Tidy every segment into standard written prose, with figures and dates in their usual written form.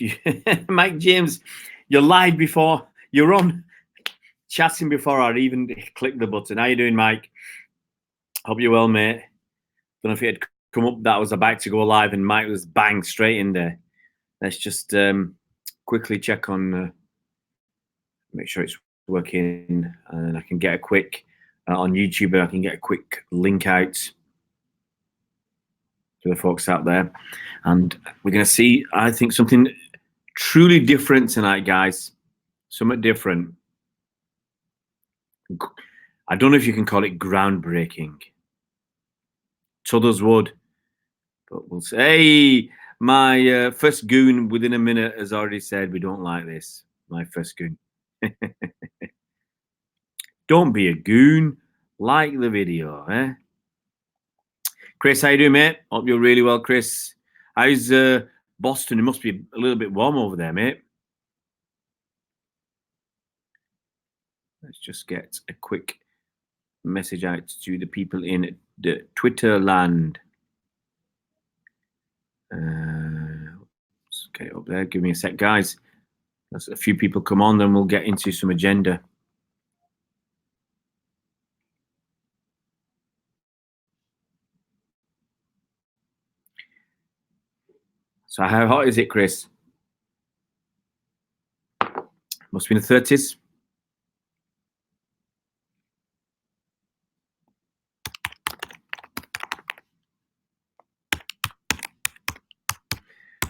Mike. Mike James, you're live before you're on chatting before I even click the button. How you doing, Mike? Hope you're well, mate. Don't know if it had come up that I was about to go live and Mike was bang straight in there. Let's just quickly check on, make sure it's working, and I can get a quick on YouTube. I can get a quick link out to the folks out there, and we're going to see, I think, something truly different tonight, guys. Something different. I don't know if you can call it groundbreaking. Others would, but we'll say. Hey, my first goon within a minute has already said we don't like this. My first goon. Don't be a goon. Like the video, eh? Chris, how you doing, mate? Hope you're really well, Chris. How's Boston? It must be a little bit warm over there, mate. Let's just get a quick message out to the people in the Twitter land. Let's get it up there. Give me a sec, guys. As a few people come on, then we'll get into some agenda. So how hot is it, Chris? Must be in the 30s.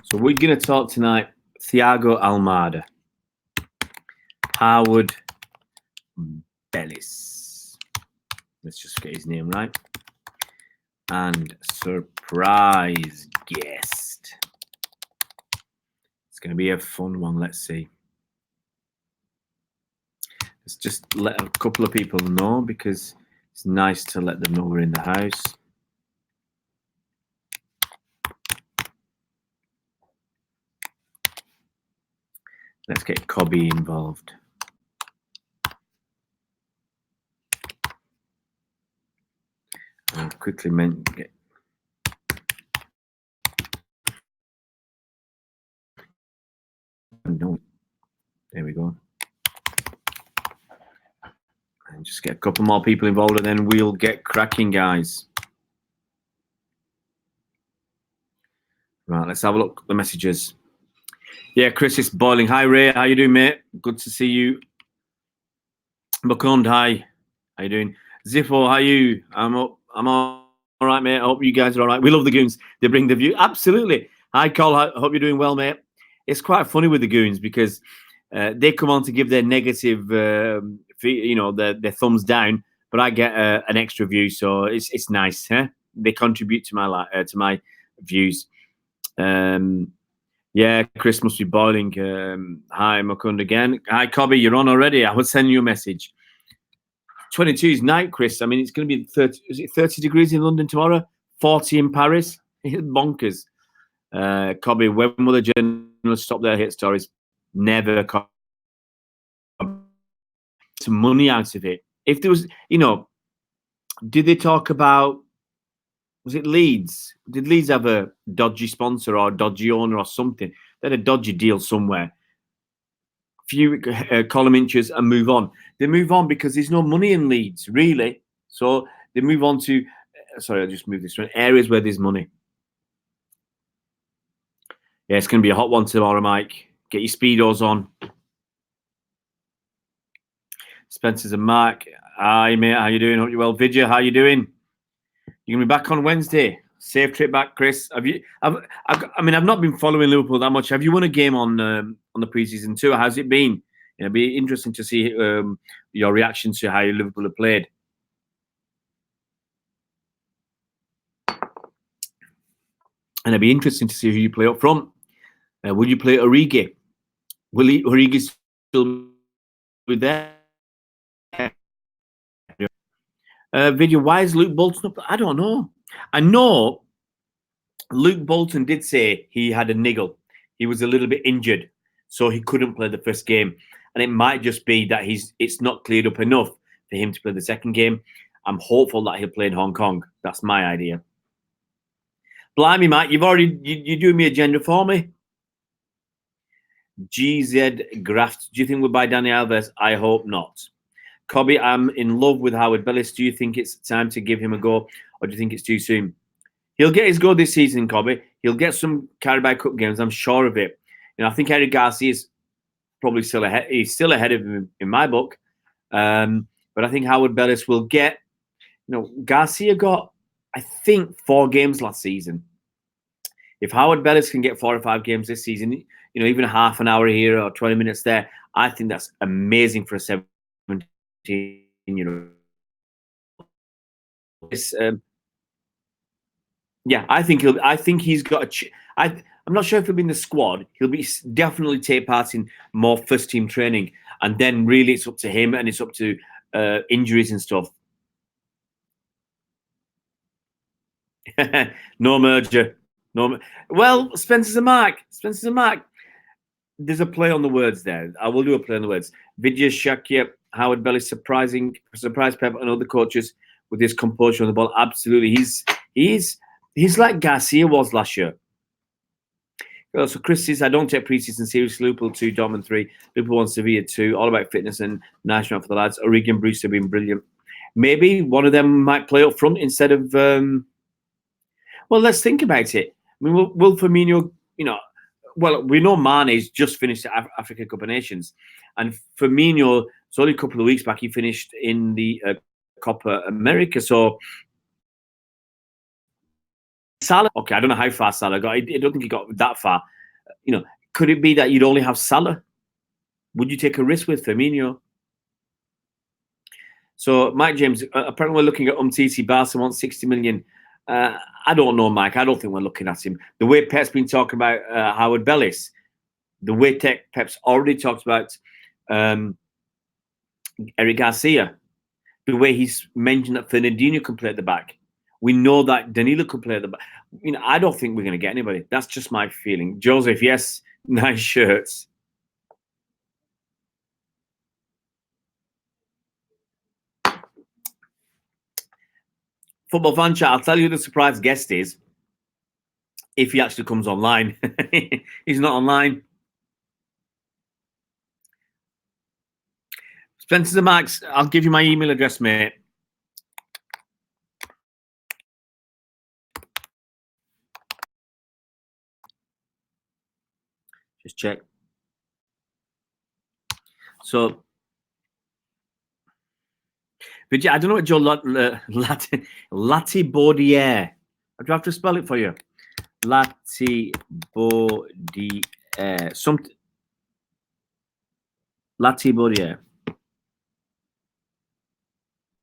So we're going to talk tonight, Thiago Almada, Howard Bellis. Let's just get his name right. And surprise guest. It's going to be a fun one. Let's see. Let's just let a couple of people know, because it's nice to let them know we're in the house. Let's get Cobby involved. I'll quickly get. No, there we go. And just get a couple more people involved, and then we'll get cracking, guys. Right, let's have a look at the messages. Yeah, Chris is boiling. Hi, Ray. How you doing, mate? Good to see you. Mukund, hi. How you doing? Ziffo, how you? I'm all right, mate. I hope you guys are all right. We love the goons. They bring the view. Absolutely. Hi, Cole. I hope you're doing well, mate. It's quite funny with the goons, because they come on to give their negative, you know, their thumbs down, but I get an extra view, so it's nice. Huh? They contribute to my views. Yeah, Chris must be boiling. Hi, Mukund again. Hi, Cobby, you're on already. I will send you a message. 22 is night, Chris. I mean, it's going to be 30. Is it 30 degrees in London tomorrow? 40 in Paris? It's bonkers. Cobby, when will the journalists stop their hit stories? Never. Some money out of it. If there was, you know, did they talk about, was it Leeds? Did Leeds have a dodgy sponsor or a dodgy owner or something? They had a dodgy deal somewhere. Few column inches and move on. They move on because there's no money in Leeds, really. So they move on to, sorry, I'll just move this one, areas where there's money. Yeah, it's going to be a hot one tomorrow, Mike. Get your Speedos on. Spencer's and Mark. Hi, mate. How you doing? Hope you're well. Vidya, how you doing? You're going to be back on Wednesday. Safe trip back, Chris. I mean, I've not been following Liverpool that much. Have you won a game on the preseason tour? How's it been? It'll be interesting to see your reaction to how Liverpool have played. And it'll be interesting to see who you play up front. Will you play Origi? Will Origi still be there? Video, why is Luke Bolton up? I don't know. I know Luke Bolton did say he had a niggle. He was a little bit injured, so he couldn't play the first game. And it might just be that it's not cleared up enough for him to play the second game. I'm hopeful that he'll play in Hong Kong. That's my idea. Blimey, Mike, you're doing me agenda for me. GZ Graft, do you think we'll buy Dani Alves? I hope not. Cobby, I'm in love with Howard Bellis. Do you think it's time to give him a go, or do you think it's too soon? He'll get his go this season, Cobby. He'll get some Carabao Cup games. I'm sure of it. I think Eric Garcia is probably still ahead. He's still ahead of him in my book. But I think Howard Bellis will get. Garcia got, I think, 4 games last season. If Howard Bellis can get 4 or 5 games this season, even a half an hour here or 20 minutes there, I think that's amazing for a 17-year-old. Yeah, I think he's got I'm not sure if he'll be in the squad. He'll be definitely take part in more first team training, and then really it's up to him, and it's up to injuries and stuff. No merger. No. Well, Spencer's a mark. Spencer's a mark. There's a play on the words there. I will do a play on the words. Vidya Shakya, Howard Bellis surprise Pep and other coaches with his composure on the ball. Absolutely. He's like Garcia was last year. So Chris says, I don't take preseason seriously. Liverpool 2, Dortmund 3, Liverpool 1, Sevilla 2. All about fitness and nice run for the lads. Origi and Bruce have been brilliant. Maybe one of them might play up front instead of. Well, let's think about it. I mean, will Firmino? Well, we know Mane's just finished the Africa Cup of Nations, and Firmino, it's only a couple of weeks back he finished in the Copa America. So Salah, okay, I don't know how far Salah got. I don't think he got that far. Could it be that you'd only have Salah? Would you take a risk with Firmino? So Mike James, apparently we're looking at Umtiti. Barca wants 60 million. I don't know, Mike. I don't think we're looking at him. The way Pep's been talking about Howard Bellis, the way Pep's already talked about Eric Garcia, the way he's mentioned that Fernandinho can play at the back. We know that Danilo could play at the back. I don't think we're going to get anybody. That's just my feeling. Joseph, yes, nice shirts. Football fan chat, I'll tell you who the surprise guest is if he actually comes online. He's not online. Spencer Max, I'll give you my email address, mate. Just check. So, I don't know what Joe Latibaudiere. Do I have to spell it for you? Latibaudiere. Latibaudiere.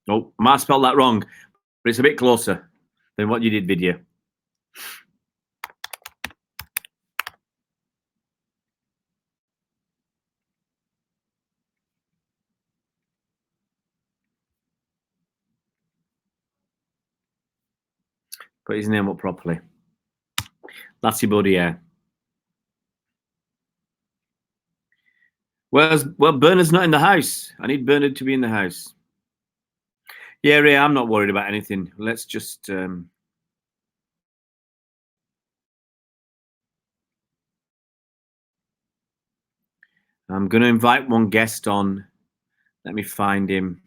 Oh, I might have spelled that wrong, but it's a bit closer than what you did, Vidya. Put his name up properly. Latibaudiere. Well, Bernard's not in the house. I need Bernard to be in the house. Yeah, Ray, I'm not worried about anything. Let's just... I'm going to invite one guest on. Let me find him.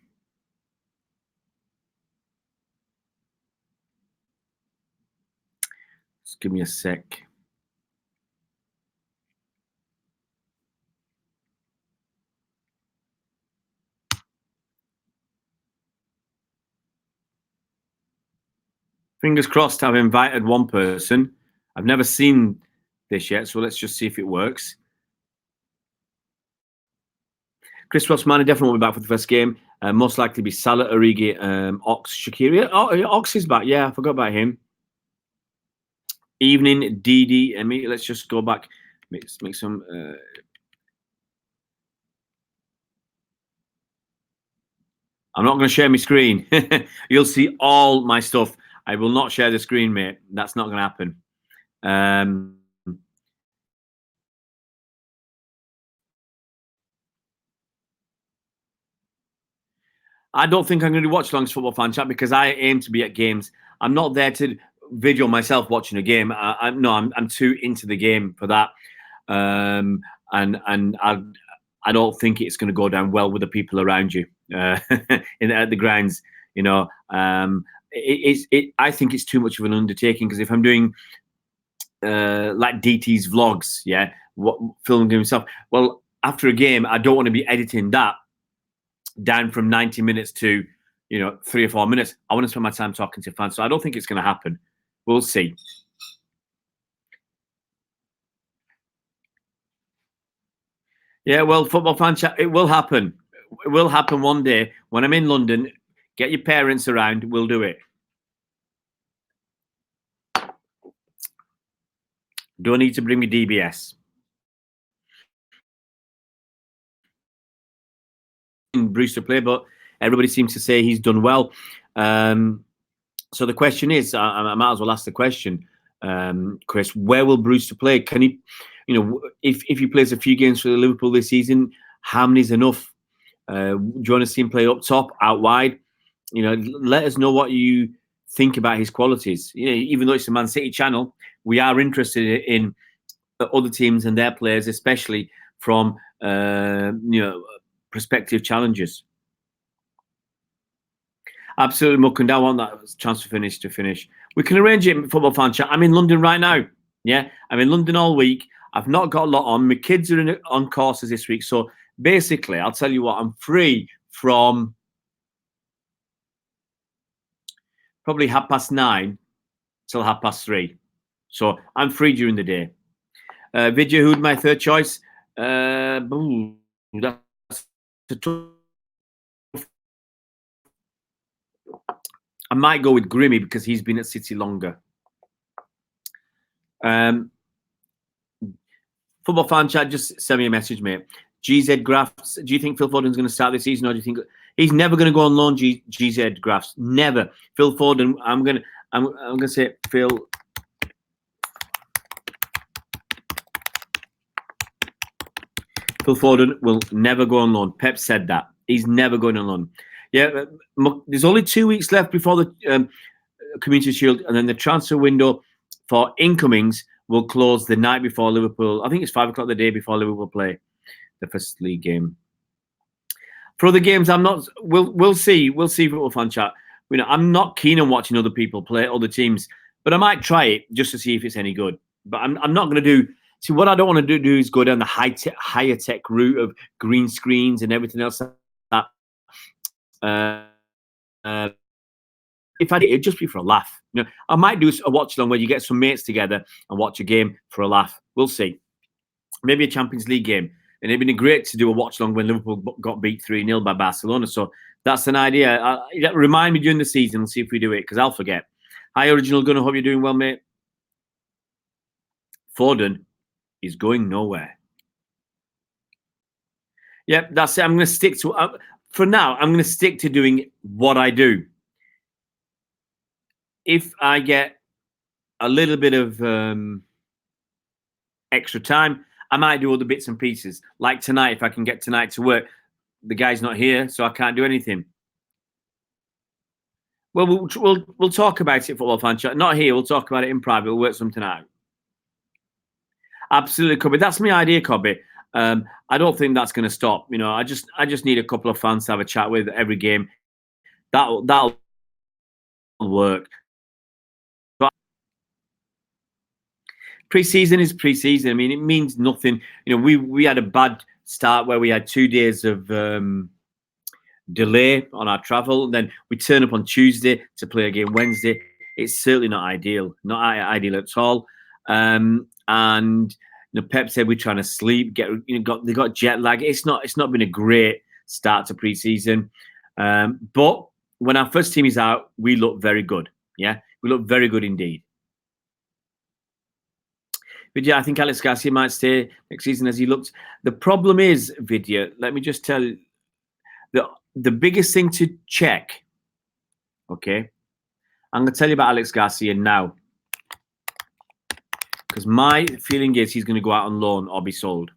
Just give me a sec. Fingers crossed, I've invited one person. I've never seen this yet, so let's just see if it works. Chris Rossmani definitely won't be back for the first game. Most likely be Salah, Origi, Ox, Shaqiri. Oh, Ox is back. Yeah, I forgot about him. Evening, DD, Emmy. Let's just go back. Make some... I'm not going to share my screen. You'll see all my stuff. I will not share the screen, mate. That's not going to happen. I don't think I'm going to watch Long's Football Fan Chat because I aim to be at games. I'm not there to video myself watching a game. I'm too into the game for that. and I don't think it's going to go down well with the people around you at the grounds. You know, I think it's too much of an undertaking, because if I'm doing like DT's vlogs, yeah, what filming himself, well, after a game, I don't want to be editing that down from 90 minutes to 3 or 4 minutes. I want to spend my time talking to fans, so I don't think it's going to happen. We'll see. Yeah, well, football fan chat, it will happen. It will happen one day when I'm in London. Get your parents around. We'll do it. Don't need to bring me DBS. Bruce to play, but everybody seems to say he's done well. So the question is, I might as well ask the question, Chris, where will Bruce to play? Can he, if he plays a few games for Liverpool this season, how many is enough? Do you want to see him play up top, out wide? Let us know what you think about his qualities. Even though it's a Man City channel, we are interested in other teams and their players, especially from prospective challengers. Absolutely, Mukund. I want that chance to finish. We can arrange it in football fan chat. I'm in London right now. Yeah, I'm in London all week. I've not got a lot on. My kids are on courses this week. So basically, I'll tell you what, I'm free from probably 9:30 till 3:30. So I'm free during the day. Vidya, who'd my third choice? That's a tough. I might go with Grimmy because he's been at City longer. Football fan chat, just send me a message, mate. GZ Graphs, do you think Phil Foden's going to start this season, or do you think he's never going to go on loan? GZ Graphs, never. Phil Foden, I'm going to say Phil. Phil Foden will never go on loan. Pep said that. He's never going on loan. Yeah, there's only 2 weeks left before the Community Shield, and then the transfer window for incomings will close the night before Liverpool. I think it's 5 o'clock the day before Liverpool play the first league game. For other games, I'm not. We'll see. We'll see football fan chat. I'm not keen on watching other people play other teams, but I might try it just to see if it's any good. But I'm not going to do. See, what I don't want to do is go down the higher tech route of green screens and everything else. That if I did, it'd just be for a laugh. I might do a watch along where you get some mates together and watch a game for a laugh. We'll see. Maybe a Champions League game. And it'd been great to do a watch along when Liverpool got beat 3-0 by Barcelona. So that's an idea. Remind me during the season. We'll see if we do it, because I'll forget. Hi, Original Gunner. Hope you're doing well, mate. Foden is going nowhere. Yep, that's it. I'm going to stick to for now. I'm going to stick to doing what I do. If I get a little bit of extra time, I might do other bits and pieces. Like tonight, if I can get tonight to work, the guy's not here, so I can't do anything. Well, we'll talk about it, football fan chat. Not here. We'll talk about it in private. We'll work something out. Absolutely, Cobby. That's my idea, Cobby. I don't think that's going to stop. I just need a couple of fans to have a chat with every game. That'll work. But pre-season is pre-season. I mean, it means nothing. We had a bad start where we had 2 days of delay on our travel. Then we turn up on Tuesday to play a game Wednesday. It's certainly not ideal. Not ideal at all. And Pep said we're trying to sleep. They got jet lag. It's not been a great start to pre-season. But when our first team is out, we look very good. Yeah, we look very good indeed. Vidya, I think Alex Garcia might stay next season as he looked. The problem is, Vidya, let me just tell you, the biggest thing to check, okay? I'm going to tell you about Alex Garcia now, because my feeling is he's going to go out on loan or be sold.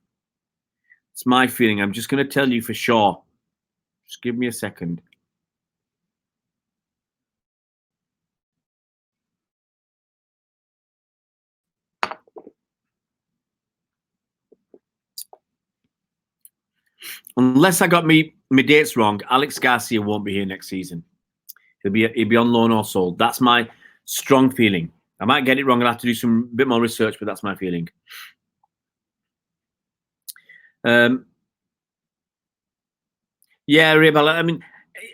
It's my feeling. I'm just going to tell you for sure. Just give me a second. unless I got my dates wrong, Alex Garcia won't be here next season. He'll be on loan or sold. That's my strong feeling. I might get it wrong. I'll have to do some bit more research, but that's my feeling. Yeah, Rebel. I mean,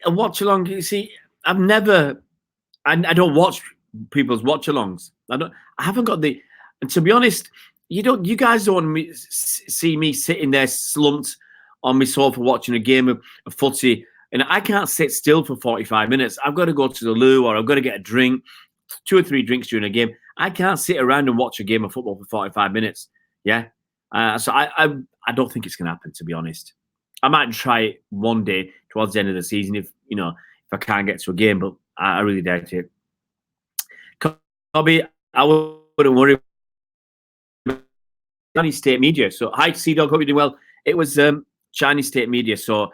a watch along. You see, I don't watch people's watch alongs. I haven't got the. And to be honest, you guys don't see me sitting there slumped on my sofa watching a game of footy, and I can't sit still for 45 minutes. I've got to go to the loo, or I've got to get a drink, 2 or 3 drinks during a game. I can't sit around and watch a game of football for 45 minutes. Yeah, so I don't think it's going to happen. To be honest, I might try it one day towards the end of the season if I can't get to a game, but I really doubt it. Cobby, I wouldn't worry. Chinese state media. So, hi, Sea-Dog. Hope you're doing well. It was Chinese state media. So,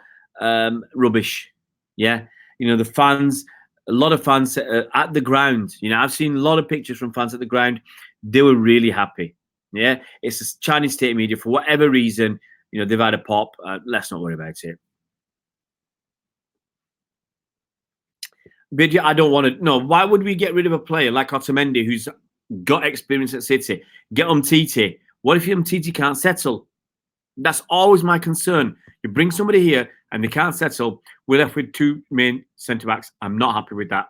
rubbish. Yeah. The fans, a lot of fans at the ground. I've seen a lot of pictures from fans at the ground. They were really happy. Yeah. It's a Chinese state media. For whatever reason, they've had a pop. Let's not worry about it. Vidya, I don't want to. No, why would we get rid of a player like Otamendi who's got experience at City? Get Umtiti. What if Umtiti can't settle? That's always my concern. You bring somebody here and they can't settle. We're left with 2 main centre backs. I'm not happy with that.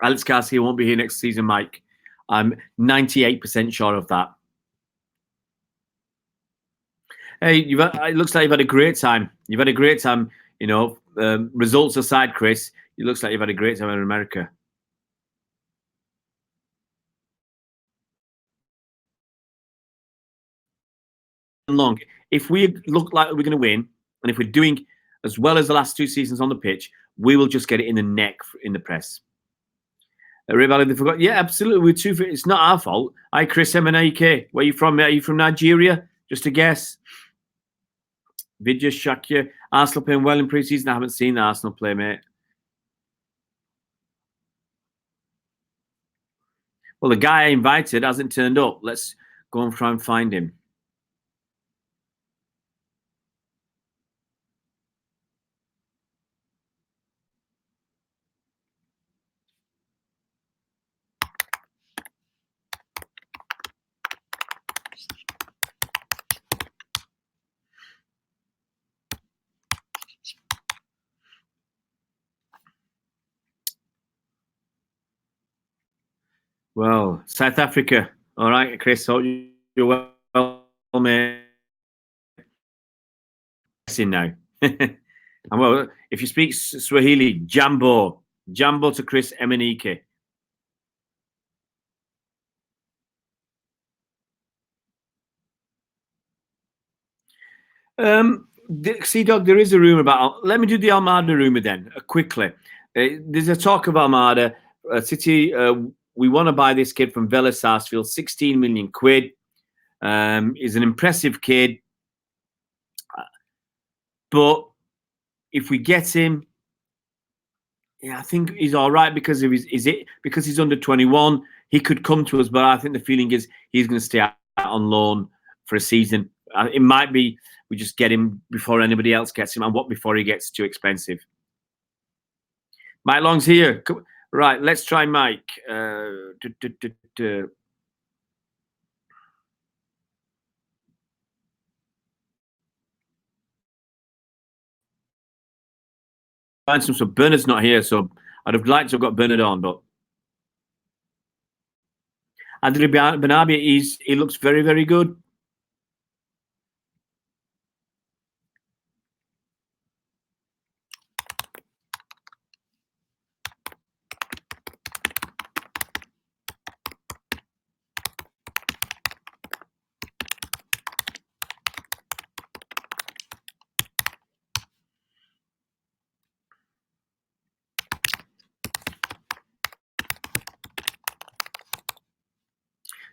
Alex Garcia won't be here next season, Mike. I'm 98% sure of that. Hey, it looks like you've had a great time. You've had a great time. Results aside, Chris, it looks like you've had a great time in America. Long. If we look like we're going to win, and if we're doing as well as the last 2 seasons on the pitch, we will just get it in the neck in the press. Everybody, they forgot. Yeah, absolutely. We're too. It's not our fault. Hi, Chris MNAK. Where are you from? Are you from Nigeria? Just a guess. Vidya Shakya. Arsenal playing well in pre-season. I haven't seen the Arsenal play, mate. Well, the guy I invited hasn't turned up. Let's go and try and find him. Well, South Africa. All right, Chris. Hope you're well, mate. Now. And well, if you speak Swahili, Jambo to Chris Emenike. Sea-Dog, there is a rumor about. Let me do the Almada rumor then quickly. There's a talk of Almada City. We want to buy this kid from Villa Sarsfield, 16 million quid. He's an impressive kid, but if we get him, yeah, I think he's all right because of because he's under 21. He could come to us, but I think the feeling is he's going to stay out on loan for a season. It might be we just get him before anybody else gets him, and before he gets too expensive. Mike Long's here. Right, let's try Mike. Find some. So Bernard's not here, so I'd have liked to have got Bernard on, but Adri Benabi, he looks very, very good.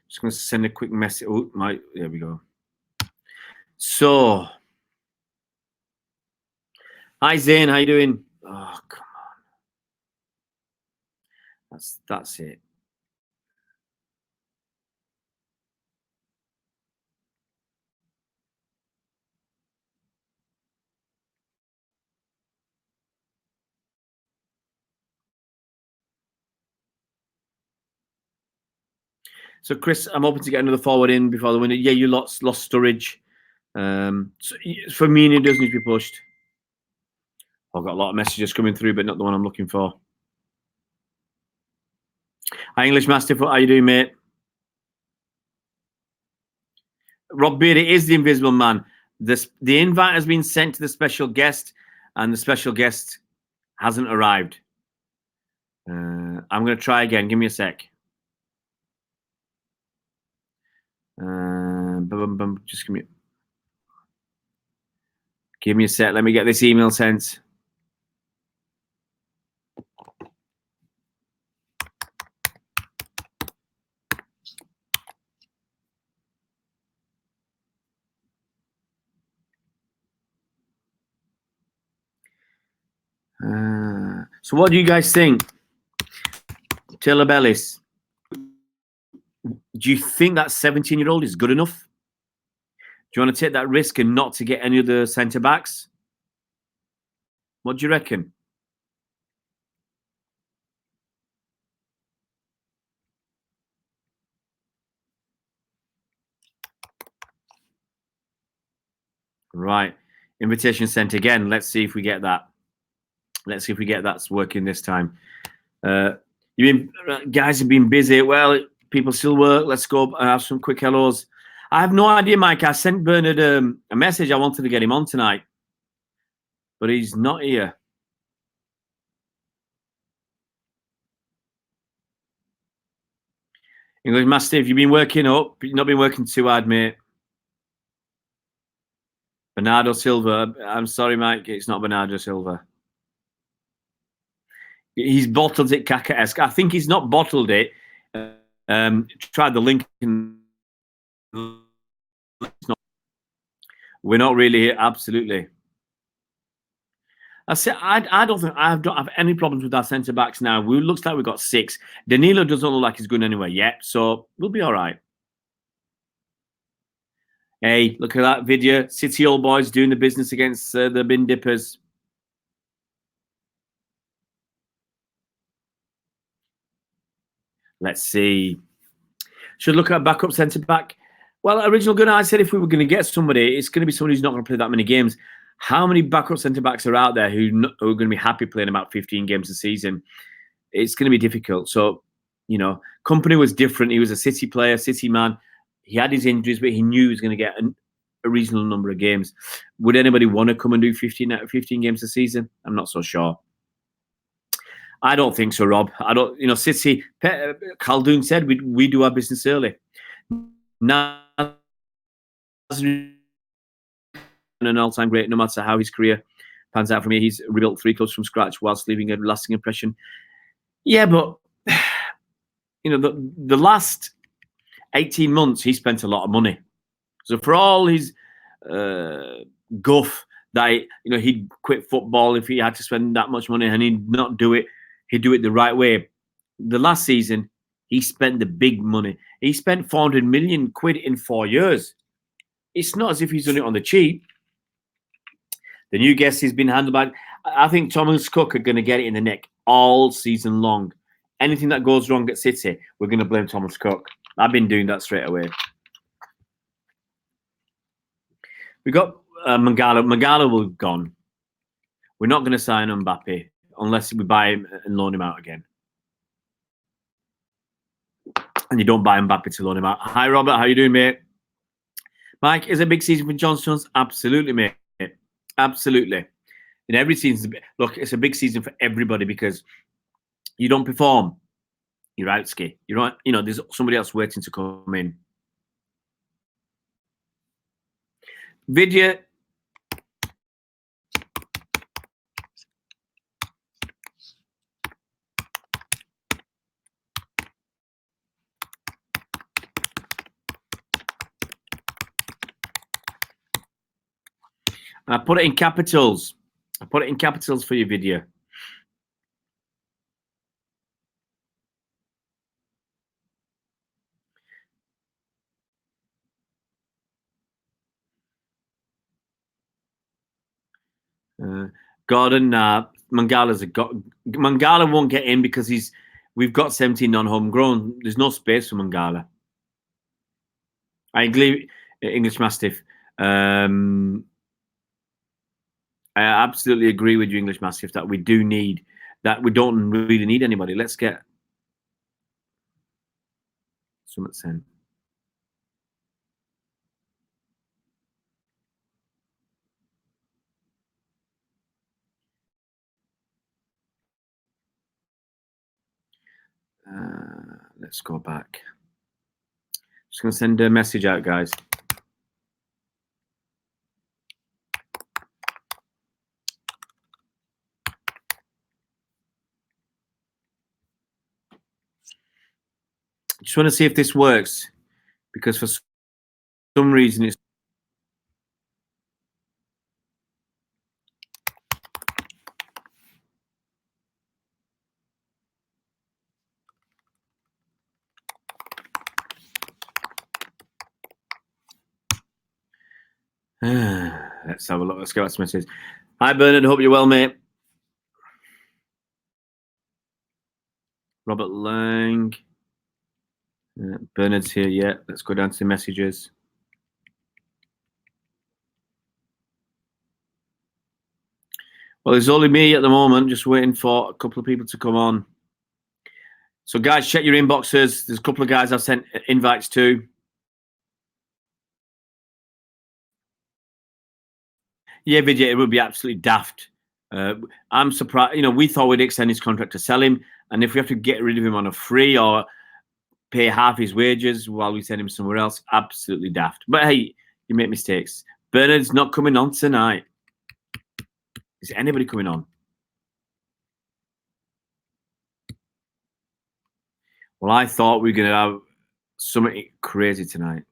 Just going to send a quick message. Oh, there we go. So, hi Zane, how you doing? Oh, come on. That's it. So, Chris, I'm hoping to get another forward in before the window. Yeah, you lost Sturridge. So for me, it does need to be pushed. I've got a lot of messages coming through, but not the one I'm looking for. Hi, English Mastiff. How you doing, mate? Rob Beard, it is the Invisible Man. The invite has been sent to the special guest, and the special guest hasn't arrived. I'm going to try again. Give me a sec. Just give me a sec. Let me get this email sent. So what do you guys think? Taylor Bellis, do you think that 17-year-old is good enough? Do you want to take that risk and not to get any of the centre-backs? What do you reckon? Right. Invitation sent again. Let's see if we get that. Let's see if we get that's working this time. Guys have been busy. Well, people still work. Let's go and have some quick hellos. I have no idea, Mike. I sent Bernard a message. I wanted to get him on tonight, but he's not here. English Mastiff, you've been working up. You've not been working too hard, mate. Bernardo Silva. I'm sorry, Mike. It's not Bernardo Silva. He's bottled it, Kaka-esque. I think he's not bottled it. Tried the link. We're not really here. Absolutely. I don't have any problems with our centre backs now. We looks like we've got 6. Danilo doesn't look like he's going anywhere yet, so we'll be all right. Hey, look at that video. City old boys doing the business against the bin dippers. Let's see. Should look at a backup centre back. Well, original gunner, I said if we were going to get somebody, it's going to be somebody who's not going to play that many games. How many backup centre backs are out there who are going to be happy playing about 15 games a season? It's going to be difficult. So, you know, Kompany was different. He was a City player, City man. He had his injuries, but he knew he was going to get a reasonable number of games. Would anybody want to come and do 15 games a season? I'm not so sure. I don't think so, Rob. I don't. You know, City. Khaldoon said we do our business early. Now, an all-time great, no matter how his career pans out for me. He's rebuilt 3 clubs from scratch whilst leaving a lasting impression. Yeah, but you know, the last 18 months he spent a lot of money. So for all his guff that you know he'd quit football if he had to spend that much money, and he'd not do it. He'd do it the right way. The last season, he spent the big money. He spent 400 million quid in 4 years. It's not as if he's done it on the cheap. The new guest has been handled by. I think Thomas Cook are going to get it in the neck all season long. Anything that goes wrong at City, we're going to blame Thomas Cook. I've been doing that straight away. We got Mangala. Mangala will have gone. We're not going to sign Mbappe unless we buy him and loan him out again. And you don't buy Mbappe to loan him out. Hi, Robert. How you doing, mate? Mike, is it a big season for John Stones? Absolutely, mate. Absolutely. In every season, look, it's a big season for everybody because you don't perform, you're out, ski. You're right. You know, there's somebody else waiting to come in. Video. I put it in capitals. I put it in capitals for your video. Gordon, Mangala's Mangala won't get in because we've got 17 non-homegrown. There's no space for Mangala. I agree, English Mastiff. I absolutely agree with you, English Mastiff, that we do need, that we don't really need anybody. Let's get something sent. Let's go back. Just going to send a message out, guys. Just want to see if this works, because for some reason it's let's have a look. Let's go back to messages. Hi, Bernard. Hope you're well, mate. Robert Lang. Bernard's here. Yeah, let's go down to the messages. Well, it's only me at the moment, just waiting for a couple of people to come on. So, guys, check your inboxes. There's a couple of guys I've sent invites to. Yeah, Vijay, it would be absolutely daft. I'm surprised. You know, we thought we'd extend his contract to sell him, and if we have to get rid of him on a free or pay half his wages while we send him somewhere else, absolutely daft. But hey, you make mistakes. Bernard's not coming on tonight. Is anybody coming on? Well, I thought we were going to have something crazy tonight.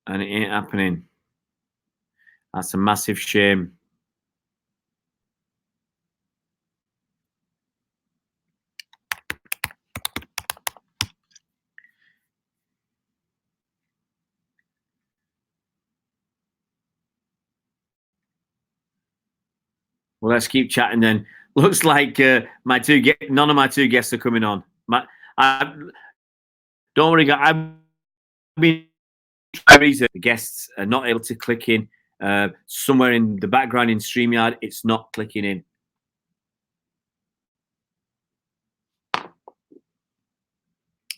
And it ain't happening. That's a massive shame. Well, let's keep chatting then. Looks like none of my two guests are coming on. Don't worry, guys. I've been the guests are not able to click in. Somewhere in the background in StreamYard, it's not clicking in.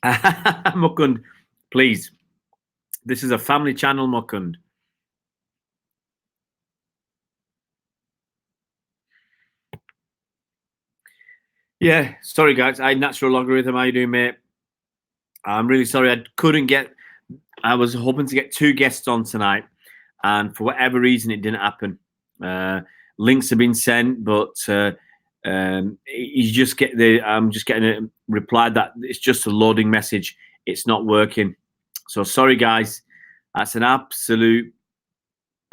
Mukund, please. This is a family channel, Mukund. Yeah, sorry guys. I natural logarithm. How you doing, mate? I'm really sorry. I was hoping to get two guests on tonight, and for whatever reason, it didn't happen. Links have been sent, but I'm just getting a reply that it's just a loading message. It's not working. So sorry, guys. That's an absolute.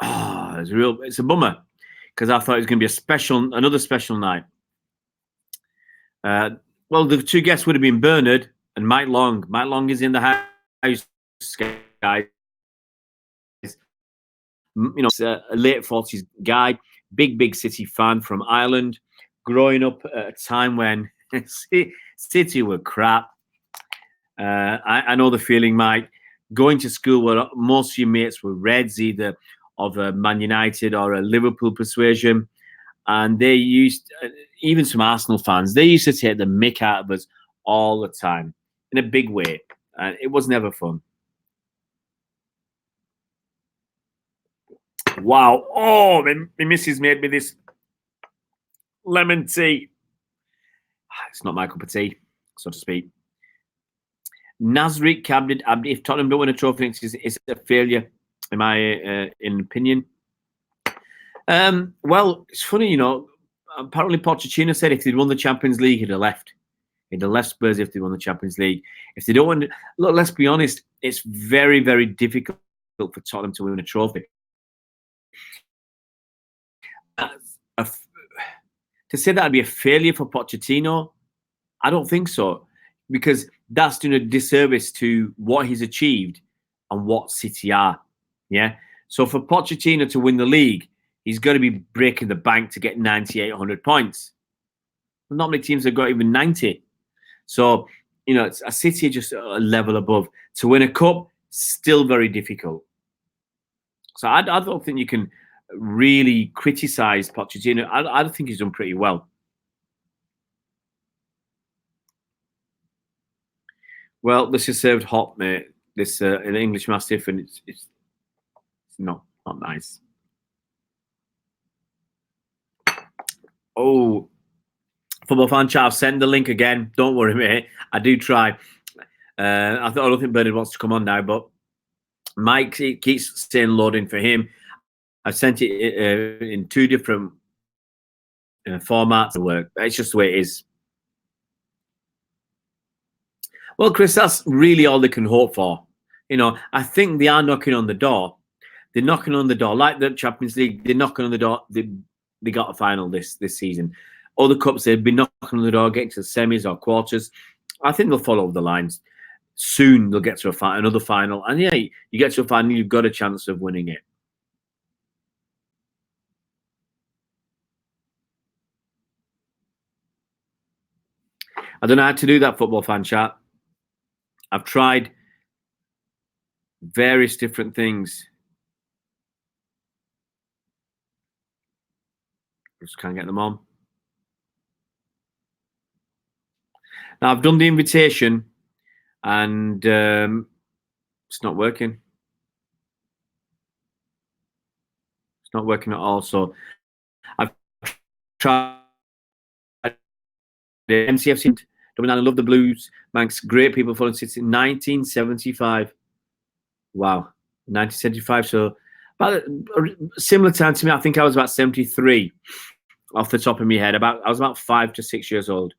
It's a bummer, because I thought it was going to be another special night. Well, the two guests would have been Bernard and Mike Long. Mike Long is in the house, guys. You know, a late 40s guy, big City fan from Ireland, growing up at a time when City were crap. I know the feeling, Mike. Going to school where most of your mates were Reds, either of a Man United or a Liverpool persuasion. And they used, even some Arsenal fans, they used to take the mick out of us all the time in a big way. And it was never fun. Wow. Oh, my missus made me this lemon tea. It's not my cup of tea, so to speak. Nasrik Abdi, if Tottenham don't win a trophy, it's a failure, in my opinion. Well, it's funny, you know. Apparently, Pochettino said if they'd won the Champions League, he'd have left. He'd have left Spurs if they won the Champions League. If they don't win, look, let's be honest, it's very, very difficult for Tottenham to win a trophy. To say that'd be a failure for Pochettino, I don't think so, because that's doing a disservice to what he's achieved and what City are. Yeah. So for Pochettino to win the league, he's got to be breaking the bank to get 9,800 points. Not many teams have got even 90. So, it's a City just a level above. To win a cup, still very difficult. So I don't think you can really criticise Pochettino. I think he's done pretty well. Well, this is served hot, mate. This an English Mastiff, and it's not nice. Oh, Football Fan Chat, I've sent the link again. Don't worry, mate. I do try. I don't think Bernard wants to come on now, but Mike keeps saying loading for him. I've sent it in 2 different formats to work. It's just the way it is. Well, Chris, that's really all they can hope for. I think they are knocking on the door. They're knocking on the door. Like the Champions League, they're knocking on the door. They got a final this season. Other cups, they've been knocking on the door, getting to the semis or quarters. I think they'll follow the lines. Soon they'll get to another final. And yeah, you get to a final, you've got a chance of winning it. I don't know how to do that, Football Fan Chat. I've tried various different things. Just can't get them on. Now, I've done the invitation and it's not working. It's not working at all. So I've tried the MCFC. I love the Blues. Manx, great people for City. 1975. Wow. 1975. So about a similar time to me. I think I was about 73 off the top of my head. I was about 5 to 6 years old.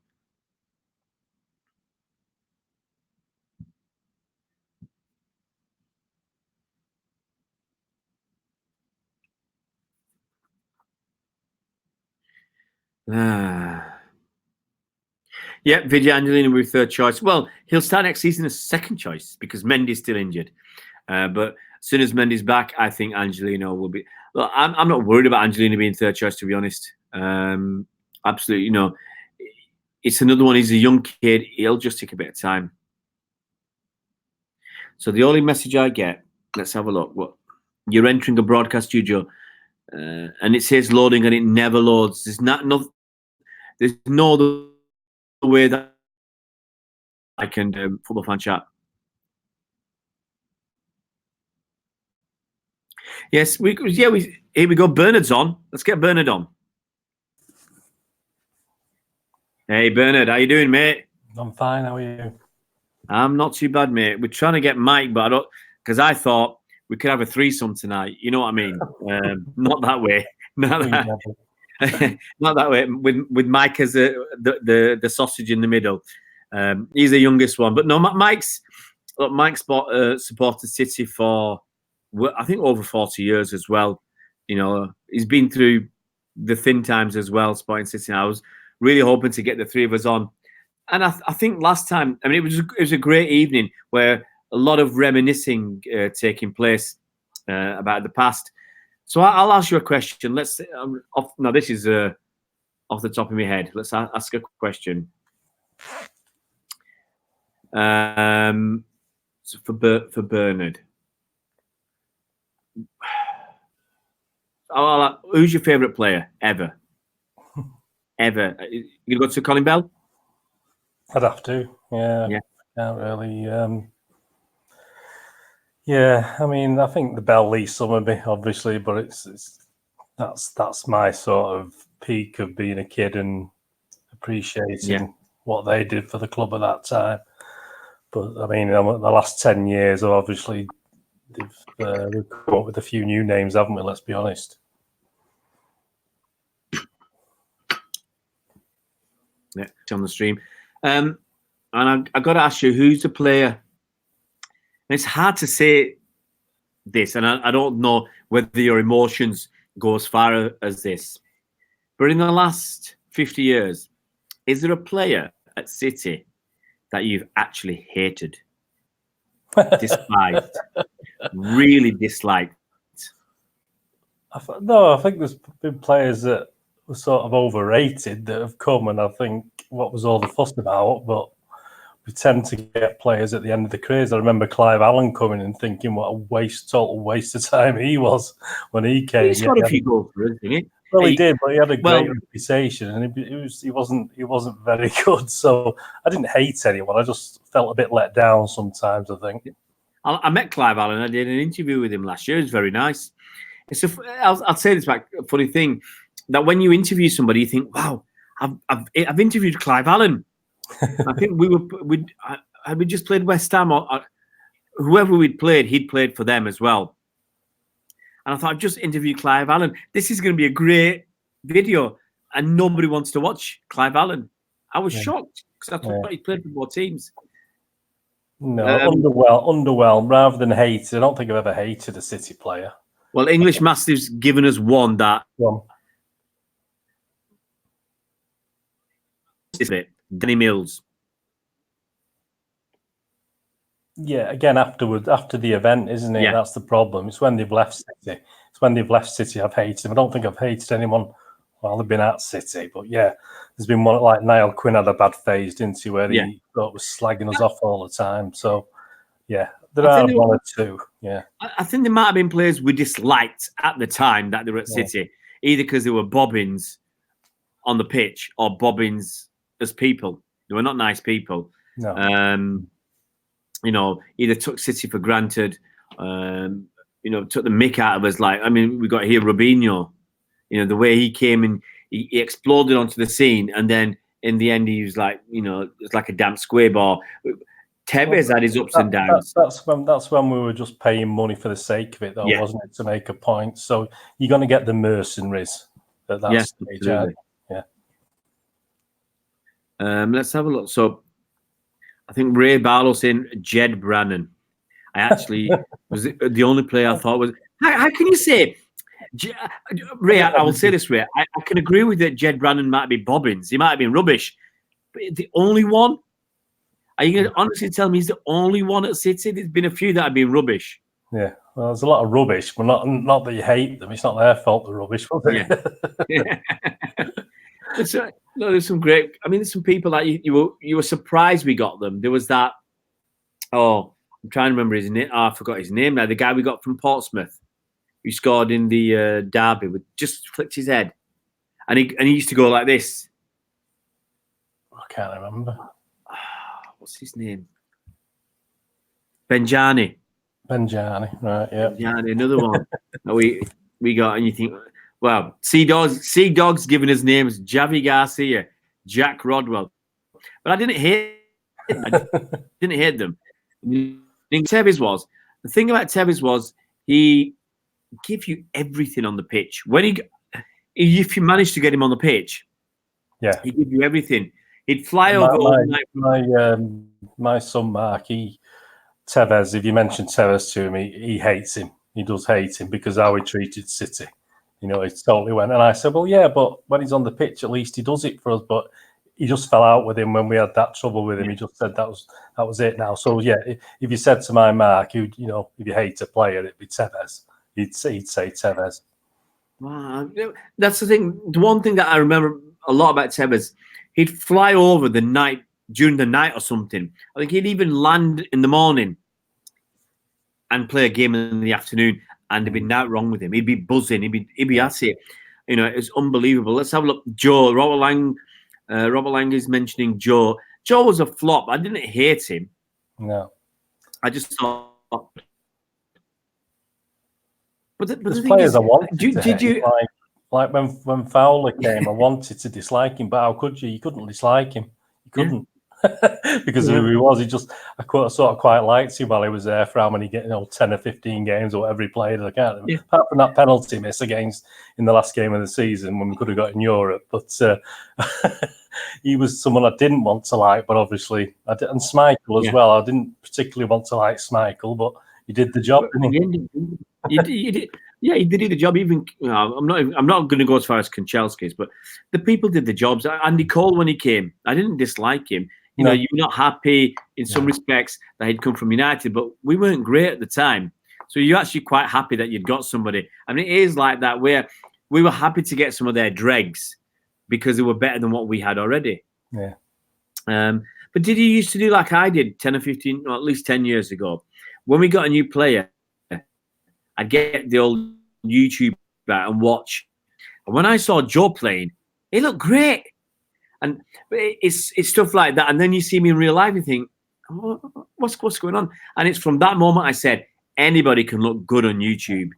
Yeah, Vidya Angelino will be 3rd choice. Well, he'll start next season as 2nd choice because Mendy's still injured. But as soon as Mendy's back, I think Angelino will be. Look, I'm not worried about Angelino being 3rd choice, to be honest. Absolutely, it's another one. He's a young kid. He'll just take a bit of time. So the only message I get, let's have a look. What you're entering a broadcast studio, and it says loading, and it never loads. There's no other way that I can do Football Fan Chat. Yes, here we go. Bernard's on. Let's get Bernard on. Hey, Bernard, how you doing, mate? I'm fine. How are you? I'm not too bad, mate. We're trying to get Mike, but because I thought we could have a threesome tonight. You know what I mean? Not that way. Not that way. With Mike as the sausage in the middle. He's the youngest one, but no, Mike's supported City for I think over 40 years as well. He's been through the thin times as well, supporting City. I was really hoping to get the 3 of us on. And I think last time, I mean, it was a great evening where a lot of reminiscing taking place about the past. So I'll ask you a question. Let's now this is off the top of my head. Let's ask a question. So for Bernard, who's your favourite player ever? Ever? You go to Colin Bell? I'd have to. Yeah. Can't really. Yeah, I mean, I think the Bell Lee Summerby, obviously, but that's my sort of peak of being a kid and appreciating what they did for the club at that time. But I mean, the last 10 years, obviously, we've come up with a few new names, haven't we? Let's be honest. Yeah, it's on the stream. And I've got to ask you, who's the player? It's hard to say this, and I don't know whether your emotions go as far as this. But in the last 50 years, is there a player at City that you've actually hated, despised, really disliked? No, I think there's been players that were sort of overrated that have come, and I think what was all the fuss about, but we tend to get players at the end of the careers. I remember Clive Allen coming and thinking what a total waste of time he was when he came. He's got a few goals for us, didn't he? Well, he did, but he had a great reputation, and he wasn't very good. So I didn't hate anyone. I just felt a bit let down sometimes, I think. I met Clive Allen. I did an interview with him last year. It was very nice. I'll say this back. A funny thing that when you interview somebody, you think, "Wow, I've interviewed Clive Allen." I think we just played West Ham, or whoever we'd played, he'd played for them as well. And I thought, I've just interviewed Clive Allen. This is going to be a great video, and nobody wants to watch Clive Allen. I was shocked because I thought he played for more teams. No, underwhelmed rather than hated. I don't think I've ever hated a City player. Well, English Mastiff's given us one that. Is it Danny Mills? Yeah, again afterwards, after the event, isn't it? Yeah. That's the problem. It's when they've left City. It's when they've left City I've hated them. I don't think I've hated anyone while they've been at City. But yeah, there's been one like Niall Quinn had a bad phase, didn't he? Where he thought was slagging us off all the time. So yeah, there are one or two. Yeah, I think there might have been players we disliked at the time that they were at City, either because they were bobbins on the pitch or bobbins as people. They were not nice people. No. You know, either took City for granted, you know, took the mick out of us. Like, I mean, we got here Robinho, you know, the way he came and he exploded onto the scene. And then in the end, he was like, you know, it's like a damp squib. Or Tevez had his ups and downs. That's when we were just paying money for the sake of it, though, wasn't it? To make a point. So you're going to get the mercenaries at that stage. Yeah. Let's have a look. So, I think Ray Barlow saying Jed Brannan. I actually was the only player I thought was. How can you say, Ray? I will say this, Ray. I can agree with that. Jed Brannan might be bobbins. He might have been rubbish, but the only one. Are you going to honestly tell me he's the only one at City? There's been a few that have been rubbish. Yeah, well, there's a lot of rubbish, but not that you hate them. It's not their fault. The rubbish, was it? Yeah. No, there's some great. I mean, there's some people that you were surprised we got them. There was that. Oh, I'm trying to remember his name. Oh, I forgot his name now. The guy we got from Portsmouth, who scored in the derby, with just flicked his head, and he used to go like this. I can't remember. What's his name? Benjani. Benjani, right? Yeah. Benjani, another one that we got, and you think. Well, Sea Dog's giving us names: Javi Garcia, Jack Rodwell. But I didn't hate them. I didn't hate them. Tevez was the thing about Tevez was he gave you everything on the pitch. If you managed to get him on the pitch, he'd give you everything. He'd fly over. My son Mark, Tevez. If you mention Tevez to him, he hates him. He does hate him because how he treated City. You know, he totally went. And I said, well, yeah, but when he's on the pitch, at least he does it for us. But he just fell out with him when we had that trouble with him. He just said that was it now. So, yeah, if you said to my Mark, if you hate a player, it'd be Tevez. He'd say Tevez. Wow. That's the thing. The one thing that I remember a lot about Tevez, he'd fly over during the night or something. I think he'd even land in the morning and play a game in the afternoon. And there'd be nothing wrong with him. He'd be buzzing. He'd be at it. You know, it's unbelievable. Let's have a look. Joe, Robert Lang is mentioning Joe. Joe was a flop. I didn't hate him. No. I just thought. But the players I wanted did you like when Fowler came? I wanted to dislike him, but how could you? You couldn't dislike him. You couldn't. Because of who he was. I sort of quite liked him while he was there for how many 10 or 15 games or whatever he played. I can't remember. Apart from that penalty miss in the last game of the season when we could have got in Europe. But he was someone I didn't want to like, but obviously I did. And Schmeichel as well. I didn't particularly want to like Schmeichel, but he did the job, didn't he? He did. Yeah, he did the job. Even I'm not going to go as far as Kanchelskis, but the people did the jobs. Andy Cole, when he came, I didn't dislike him. You know, you were not happy in some respects that he'd come from United, but we weren't great at the time. So you're actually quite happy that you'd got somebody. I mean, it is like that where we were happy to get some of their dregs because they were better than what we had already. Yeah. But did you used to do like I did 10 or 15, or at least 10 years ago? When we got a new player, I'd get the old YouTube out and watch. And when I saw Joe playing, he looked great. And it's stuff like that. And then you see me in real life and think, oh, what's going on? And it's from that moment I said, anybody can look good on YouTube.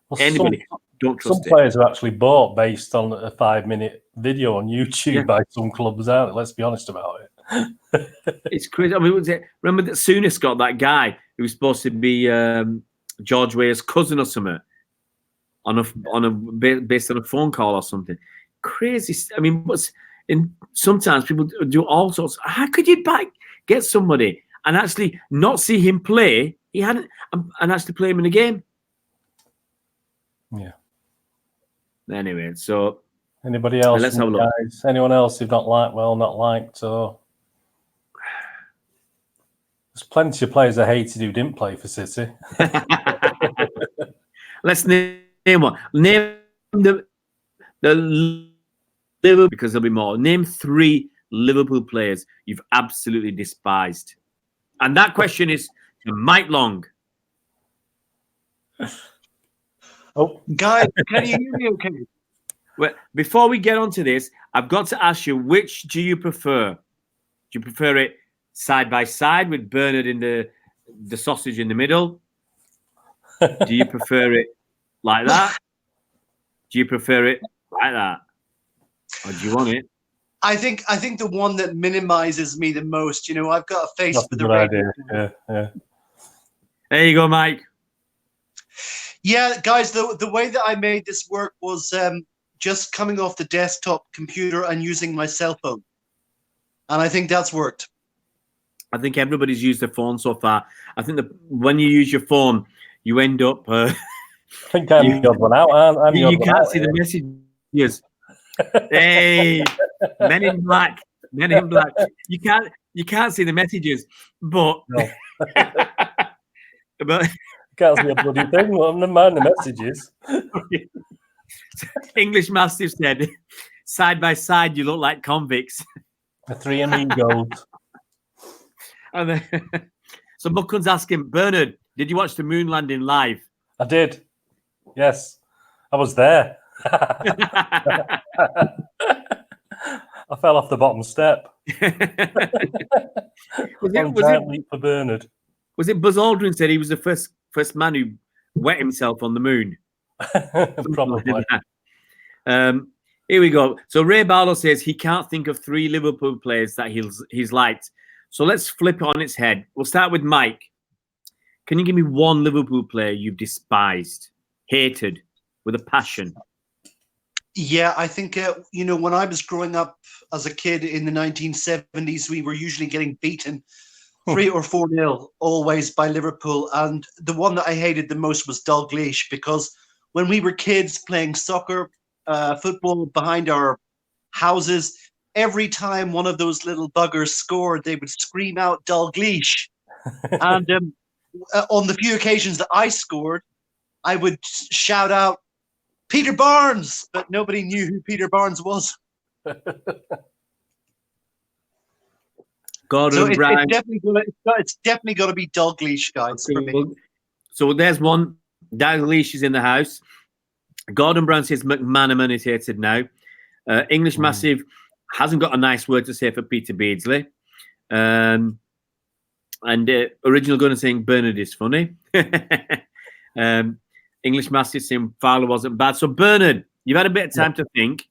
Well, Anybody. Don't trust some players are actually bought based on a 5-minute video on YouTube by some clubs out. Let's be honest about it. It's crazy. I mean, remember that Souness got that guy who was supposed to be George Weah's cousin or something based on a phone call or something. Crazy. I mean, sometimes people do all sorts. How could you get somebody and actually not see him play? He hadn't, and actually play him in a game. Yeah. Anyway, so anybody else? Let's have a look. Guys, anyone else you've not liked, or there's plenty of players I hated who didn't play for City. Let's name one. Name the Liverpool, because there'll be more. Name 3 Liverpool players you've absolutely despised. And that question is to Mike Long. Oh, guys, can you hear me okay? Well, before we get onto this, I've got to ask you, which do you prefer? Do you prefer it side by side with Bernard in the sausage in the middle? Do you prefer it like that? Do you prefer it like that? Or do you want it? I think the one that minimizes me the most, I've got a face That's for a the good radio. idea. Yeah. There you go, Mike. Yeah, guys, the way that I made this work was just coming off the desktop computer and using my cell phone. And I think that's worked. I think everybody's used their phone so far. I think that when you use your phone, you end up... I think I'm the odd one out. You can't see the messages. Hey, Men in Black. You can't see the messages, but... No. but Can't see a bloody thing. Well, never mind the messages. English Mastiff said, side by side, you look like convicts. The 3 amigos. And then, so Muckun's asking, Bernard, did you watch the moon landing live? I did. Yes. I was there. I fell off the bottom step. Was it for Bernard? Was it Buzz Aldrin said he was the first man who wet himself on the moon? Probably. Here we go. So Ray Barlow says he can't think of 3 Liverpool players that he's liked. So let's flip it on its head. We'll start with Mike. Can you give me 1 Liverpool player you've despised, hated, with a passion? Yeah, I think, when I was growing up as a kid in the 1970s, we were usually getting beaten 3 or 4-0 always by Liverpool. And the one that I hated the most was Dalglish, because when we were kids playing soccer, football behind our houses, every time one of those little buggers scored, they would scream out Dalglish. And on the few occasions that I scored, I would shout out Peter Barnes, but nobody knew who Peter Barnes was. Gordon Brown. It's definitely got to be Dalglish, guys. For me. So there's one. Dalglish is in the house. Gordon Brown says McManaman is hated now. English Massive hasn't got a nice word to say for Peter Beardsley. And Original Gunner saying Bernard is funny. English Massive saying Fowler wasn't bad. So Bernard, you've had a bit of time to think.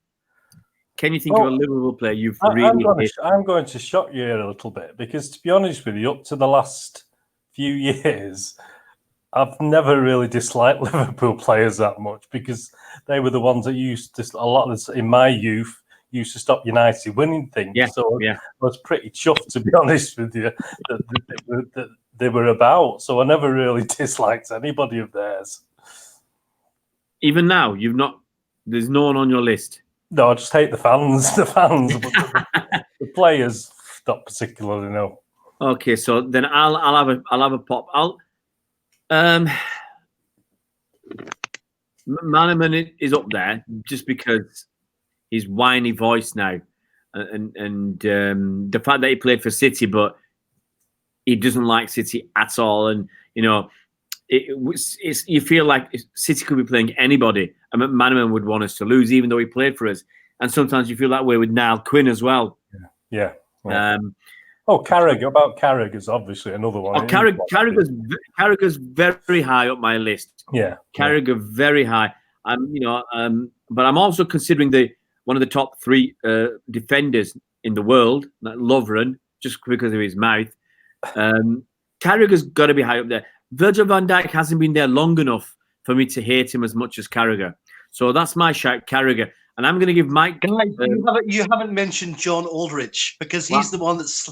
Can you think of a Liverpool player you've really hated? I'm going to shock you here a little bit, because to be honest with you, up to the last few years, I've never really disliked Liverpool players that much, because they were the ones that used to, a lot of this, in my youth, used to stop United winning things. Yeah, so I was pretty chuffed, to be honest with you, that they were about. So I never really disliked anybody of theirs. Even now, there's no one on your list. No, I just hate the fans. But the players, not particularly. No. Okay, so then I'll have a pop. Manaman is up there just because his whiny voice now, and the fact that he played for City, but he doesn't like City at all, and you know, you feel like City could be playing anybody, and Manaman would want us to lose, even though he played for us. And sometimes you feel that way with Niall Quinn as well. Yeah. Carragher. About Carragher is obviously another one. Oh, Carragher's very high up my list. Yeah, Carragher very high. But I'm also considering one of the top 3 defenders in the world, like Lovren, just because of his mouth. Carragher's got to be high up there. Virgil van Dijk hasn't been there long enough for me to hate him as much as Carragher. So that's my shout, Carragher. And I'm going to give Mike. Guys, you haven't mentioned John Aldridge, because he's the one that's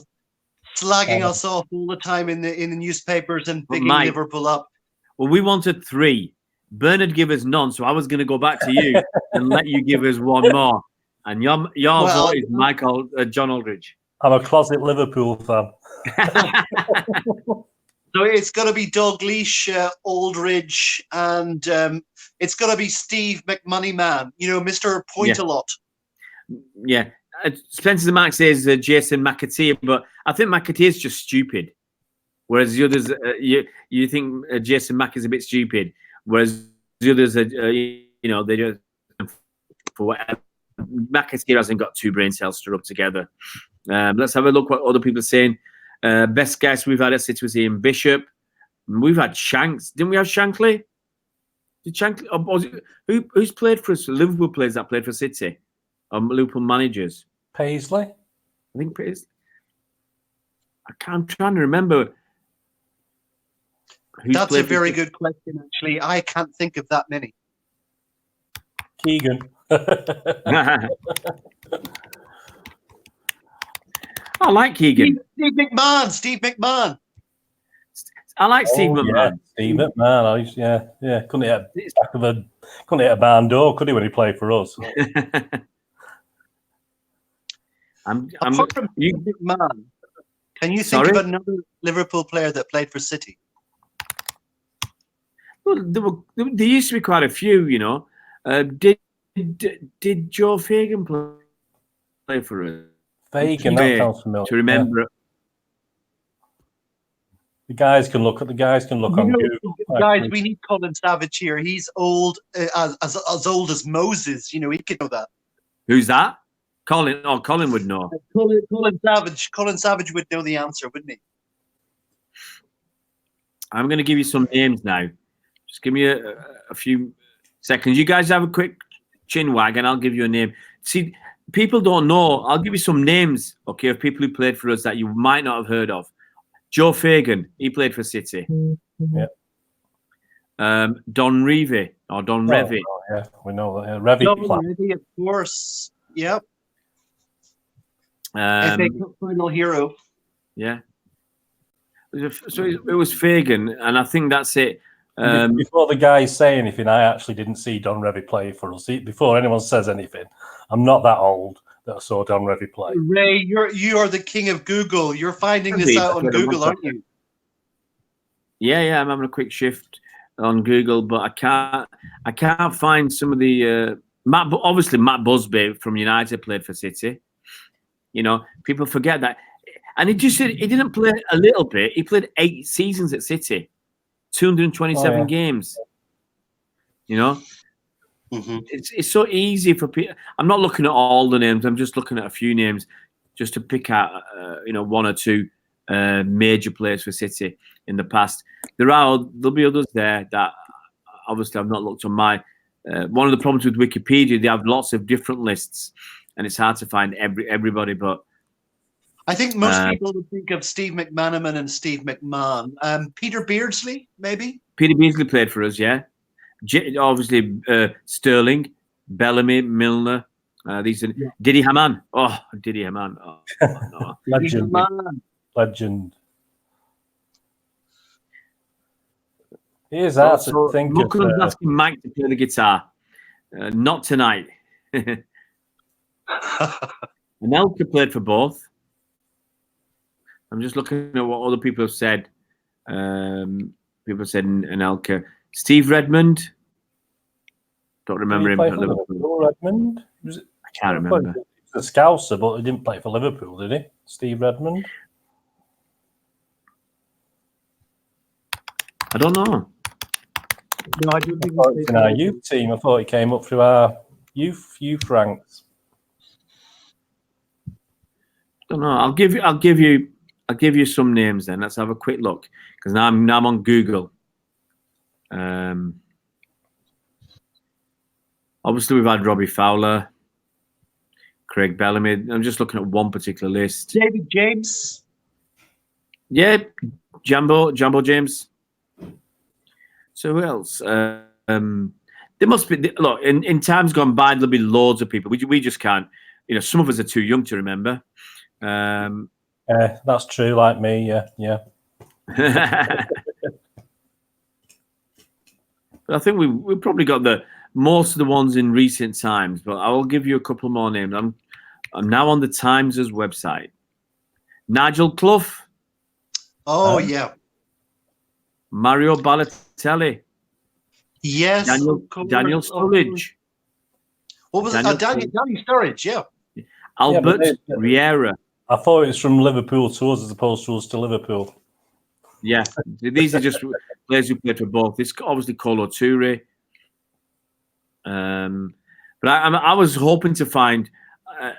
slagging us off all the time in the newspapers and bigging Liverpool up. Well, we wanted 3. Bernard gave us none, so I was going to go back to you and let you give us one more. And your vote is John Aldridge. I'm a closet Liverpool fan. So it's got to be Dalglish, Aldridge, and it's got to be Steve McMoneyman, Mr. Point-a-lot. Yeah. Spencer Mark says Jason McAteer, but I think McAteer is just stupid. Whereas the others, you think Jason Mack is a bit stupid. Whereas the others, they just, for whatever. McAteer hasn't got 2 brain cells to rub together. Let's have a look what other people are saying. Best guess we've had at City was Ian Bishop. We've had Shanks. Didn't we have Shankly? Did Shankly? Who's played for us? Liverpool players that played for City. Liverpool managers. Paisley? I think Paisley. I'm trying to remember. That's a very good question, actually. I can't think of that many. Keegan. I like Keegan. Steve McMahon. I like Steve McMahon. Yeah, Steve McMahon. Yeah. Couldn't hit a barn door, could he, when he played for us? Apart from Steve McMahon, can you think of another Liverpool player that played for City? Well, there used to be quite a few, Did Joe Fagan play for us? Fagan, that sounds familiar. To remember. Yeah. The guys can look on Google. Guys, we need Colin Savage here. He's old, as old as Moses. He could know that. Who's that? Colin. Oh, Colin would know. Colin Savage. Colin Savage would know the answer, wouldn't he? I'm going to give you some names now. Just give me a few seconds. You guys have a quick chin wag, and I'll give you a name. See, people don't know. I'll give you some names, okay, of people who played for us that you might not have heard of. Joe Fagan, he played for City. Yeah. Don Revie or Don Revie. Oh, yeah, we know that. Revie, Don Revie, of course. Yep. FA Cup final hero. Yeah. So it was Fagan, and I think that's it. Before the guys say anything, I actually didn't see Don Revie play for us. Before anyone says anything, I'm not that old that I saw Don Revie play. Ray, you are the king of Google. You're finding this out on Google, aren't you? Yeah, I'm having a quick shift on Google, but I can't find some of the obviously Matt Busby from United played for City. People forget that, and he didn't play a little bit. He played 8 seasons at City. 227 games. Mm-hmm. It's so easy for people. I'm not looking at all the names. I'm just looking at a few names just to pick out, 1 or 2 major players for City in the past. There'll be others there that obviously I've not looked on my. One of the problems with Wikipedia, they have lots of different lists, and it's hard to find everybody. But I think most people would think of Steve McManaman and Steve McMahon. Peter Beardsley, maybe? Peter Beardsley played for us, yeah. Obviously, Sterling, Bellamy, Milner. These are Didi Hamann. Oh, Didi Hamann. Oh, no. Legend. Here's that. So Muckland's asking Mike to play the guitar. Not tonight. Anelka played for both. I'm just looking at what other people have said. People said Anelka. Steve Redmond. Don't remember Did him he play at for Liverpool. Liverpool, Redmond? I can't remember. He was a Scouser, but he didn't play for Liverpool, did he? Steve Redmond? I don't know. No, I don't think I thought he was in our youth team. I thought he came up through our youth ranks. Don't know. I'll give you some names then. Let's have a quick look because now I'm on Google. Obviously, we've had Robbie Fowler, Craig Bellamy. I'm just looking at one particular list. David James. Yeah, Jambo James. So who else? There must be. Look, in times gone by, there'll be loads of people. We just can't. You know, some of us are too young to remember. That's true. Like me, yeah. But I think we've probably got most of the ones in recent times. But I will give you a couple more names. I'm now on the Times' website. Nigel Clough. Oh yeah. Mario Balotelli. Yes. Daniel Sturridge. What was it? Daniel Sturridge, yeah. Albert Riera. I thought it was from Liverpool to us as opposed to us to Liverpool. Yeah, these are just players who played for both. This obviously Kolo Toure. But I was hoping to find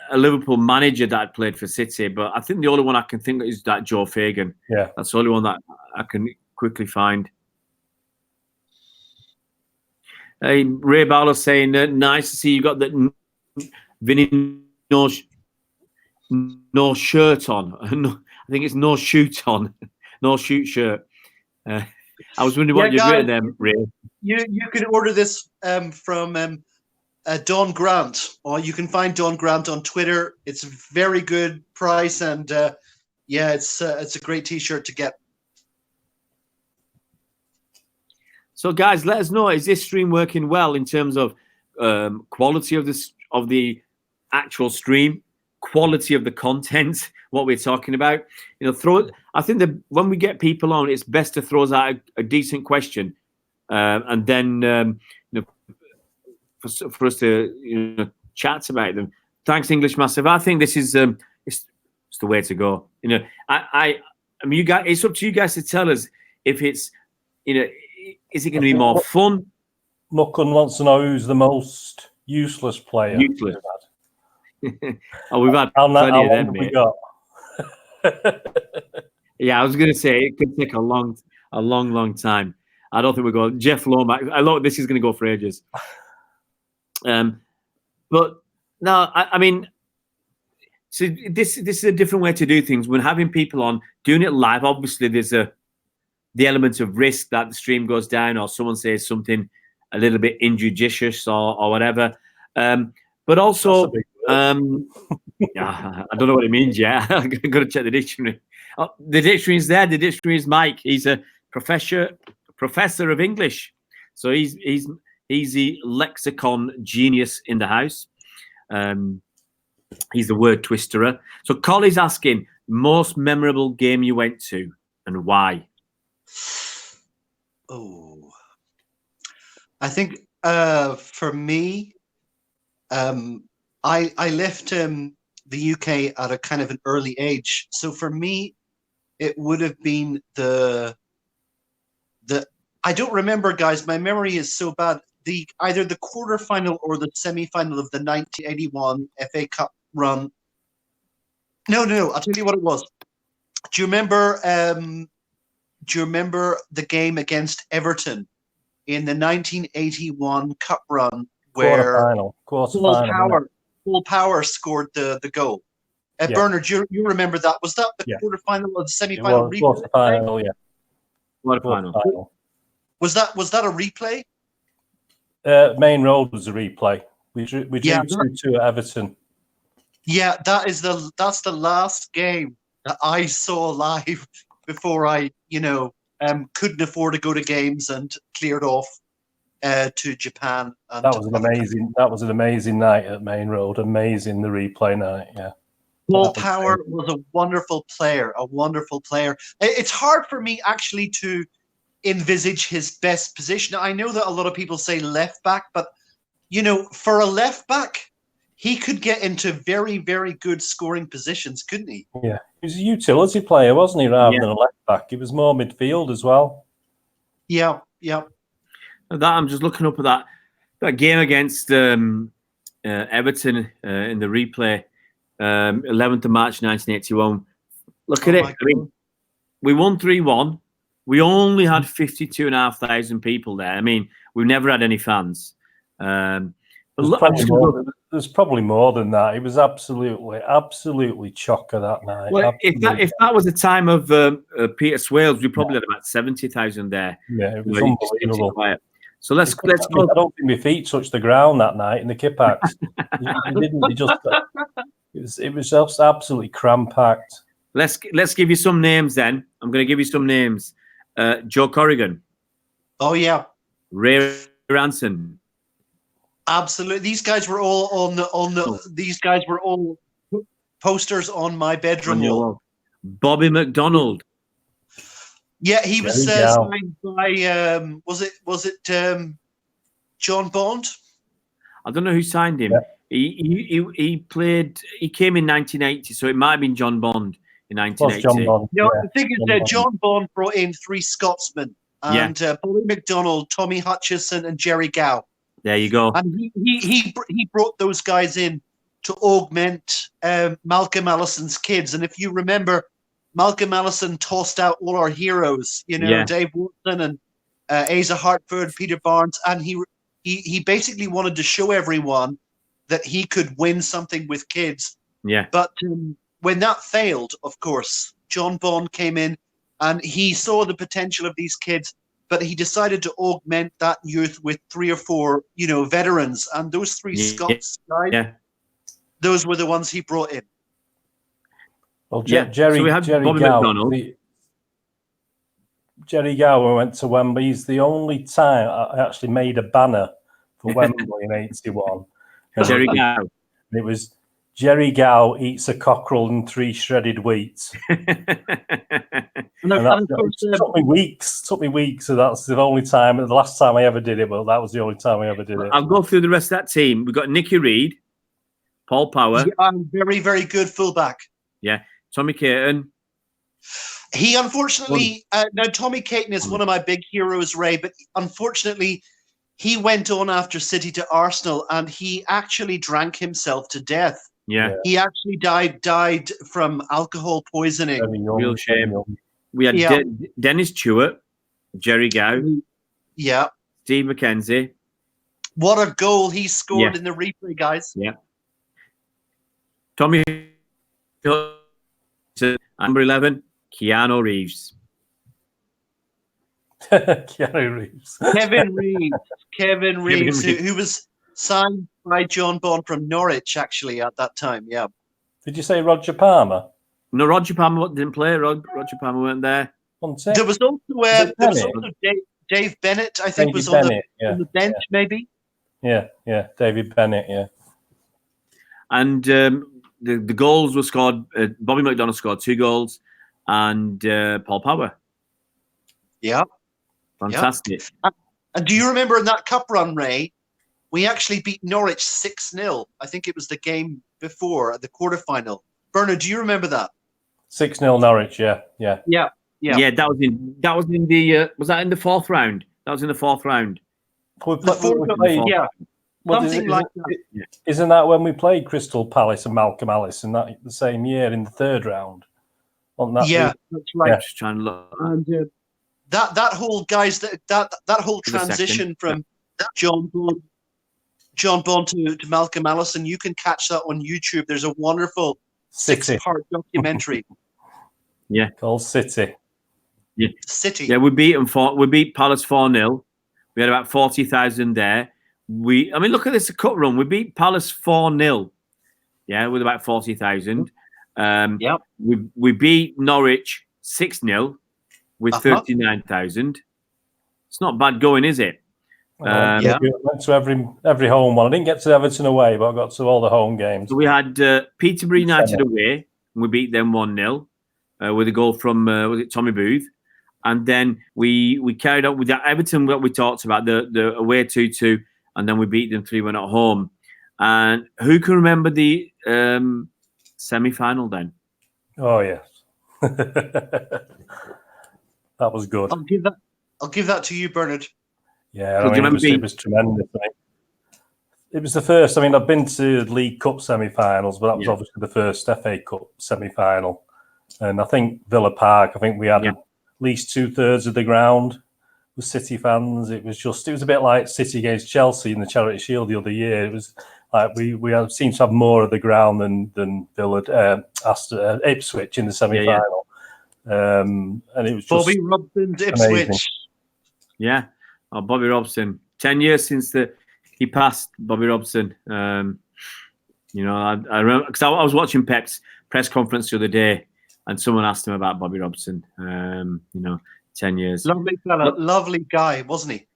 a Liverpool manager that played for City, but I think the only one I can think of is that Joe Fagan. Yeah, that's the only one that I can quickly find. Hey, Ray Barlow saying nice to see you got that Vinny no shirt on. I think it's no shoot on, no shoot shirt. I was wondering what you'd written them, Ray. You can order this from Don Grant, or you can find Don Grant on Twitter. It's a very good price, and it's a great T-shirt to get. So, guys, let us know: is this stream working well in terms of quality of the actual stream, quality of the content, what we're talking about? You know, I think that when we get people on, it's best to throw us out a decent question, and then you know, for us to chat about them. Thanks, English Massive. I think this is it's the way to go. You know, I mean, you guys, it's up to you guys to tell us if it's is it going to be more fun? Muckun wants to know who's the most useless player. Useless. Oh, we've had how plenty of them, we mate. got? Yeah, I was going to say it could take a long time. I don't think we're going. Jeff Lomax. This is going to go for ages. But no, I mean, so this is a different way to do things. When having people on, doing it live, obviously there's the element of risk that the stream goes down or someone says something a little bit injudicious or whatever. But also, yeah, I don't know what it means. Yeah, I've got to check the dictionary. Oh, the dictionary's there. The dictionary is Mike. He's a professor of English, so he's the lexicon genius in the house. He's the word twisterer. So Collie's asking, most memorable game you went to and why? Oh, I think for me, I left the UK at a kind of an early age. So for me, it would have been the I don't remember, guys. My memory is so bad. Either the quarterfinal or the semi-final of the 1981 FA Cup run. No. I'll tell you what it was. Do you remember? Do you remember the game against Everton in the 1981 Cup run where quarterfinal. Paul Power scored the goal? Yeah. Bernard, you remember that? Was that the quarterfinal or the semi-final replay? Quarterfinal, yeah. Quarterfinal. Was that a replay? Main Road was a replay. We drew 2-2 at Everton. Yeah, that's the last game that I saw live before I, couldn't afford to go to games and cleared off to Japan. And that was an amazing night at Main Road. Amazing, the replay night. Yeah. Paul Power was a wonderful player. It's hard for me actually to envisage his best position. I know that a lot of people say left back, but for a left back, he could get into very, very good scoring positions, couldn't he? Yeah, he was a utility player, wasn't he, rather than a left back? He was more midfield as well. Yeah. That I'm just looking up at that game against Everton in the replay, 11th of March 1981. Look at it. I mean, we won 3-1. We only had 52,500 people there. I mean, we've never had any fans. There's probably more than that. It was absolutely chocker that night. Well, if that was the time of Peter Swales, we probably had about 70,000 there. Yeah, it was unbelievable. So let's go. I don't think my feet touched the ground that night in the Kippax. They didn't. They just. It was just absolutely cram-packed. Let's give you some names then. I'm going to give you some names. Joe Corrigan. Oh yeah. Ray Ranson. Absolutely. These guys were all these guys were all posters on my bedroom wall. Bobby McDonald. Yeah, he was signed by was it John Bond? I don't know who signed him. Yeah. He played. He came in 1980, so it might have been John Bond in 1980. John Bond. No, the thing is, John Bond brought in 3 Scotsmen and Bobby McDonald, Tommy Hutchison, and Jerry Gow. There you go. And he brought those guys in to augment Malcolm Allison's kids. And if you remember, Malcolm Allison tossed out all our heroes, Dave Watson and Asa Hartford, Peter Barnes, and he basically wanted to show everyone that he could win something with kids. Yeah. But when that failed, of course, John Bond came in and he saw the potential of these kids. But he decided to augment that youth with 3 or 4, veterans. And those 3 Scots guys, those were the ones he brought in. Well, Jerry, so we had Jerry Bobby Gow, McDonald. Jerry Gow, when I went to Wembley, he's the only time I actually made a banner for Wembley in 81. Jerry Gow. It was Jerry Gow eats a cockerel and 3 shredded wheats. It took me weeks. So that's the only time, the last time I ever did it. Well, that was the only time I ever did it. I'll go through the rest of that team. We've got Nicky Reed, Paul Power. Yeah, very, very good fullback. Yeah. Tommy Caton. He unfortunately, now Tommy Caton is one of my big heroes, Ray, but unfortunately, he went on after City to Arsenal and he actually drank himself to death. Yeah. He actually died from alcohol poisoning. Real shame. We had Dennis Stewart, Jerry Gow. Yeah. Steve McKenzie. What a goal he scored in the replay, guys. Yeah. Tommy number 11, Keanu Reeves. Keanu Reeves. Kevin Reeves, who was signed by John Bond from Norwich, actually, at that time. Yeah. Did you say Roger Palmer? No, Roger Palmer didn't play. Roger Palmer weren't there. There was also Dave Bennett, I think, was on the bench, maybe. Yeah, David Bennett, yeah. And the goals were scored. Bobby McDonald scored 2 goals, and Paul Power. Yeah. Fantastic. Yeah. And do you remember in that cup run, Ray, we actually beat Norwich 6-0. I think it was the game before, the quarterfinal. Bernard, do you remember that? 6-0 Norwich, yeah. Yeah, that was in the was that in the 4th round? That was in the 4th round. Something like that. Isn't that when we played Crystal Palace and Malcolm Allison the same year in the 3rd round? That's right. Just trying to look. And that whole whole transition from John Bond to Malcolm Allison, you can catch that on YouTube. There's a wonderful 6-part documentary. Called City. Yeah. City. Yeah, we beat Palace 4-0. We had about 40,000 there. Look at this cup run. We beat Palace 4-0. Yeah, with about 40,000. We beat Norwich 6-0 with 39,000. It's not bad going, is it? I went to every home one. I didn't get to Everton away, but I got to all the home games. So we had Peterborough United away, and we beat them 1-0 with a goal from was it Tommy Booth, and then we carried on with that Everton what we talked about the away 2-2 and then we beat them 3-1 at home. And who can remember the semi-final then? Oh yes, that was good. I'll give that to you, Bernard. Yeah, So do you it remember was tremendous. It was the first. I mean, I've been to League Cup semi-finals, but that was obviously the first FA Cup semi-final. And I think Villa Park, I think we had at least 2/3 of the ground with City fans. It was a bit like City against Chelsea in the Charity Shield the other year. It was like we seemed to have more of the ground than Villa, Ipswich in the semi-final. And it was just Bobby Robson's Ipswich. amazing. Yeah. Oh, Bobby Robson. 10 years since he passed, Bobby Robson. You know, I remember because I was watching Pep's press conference the other day, and someone asked him about Bobby Robson. You know, 10 years. Lovely fella, lovely guy, wasn't he?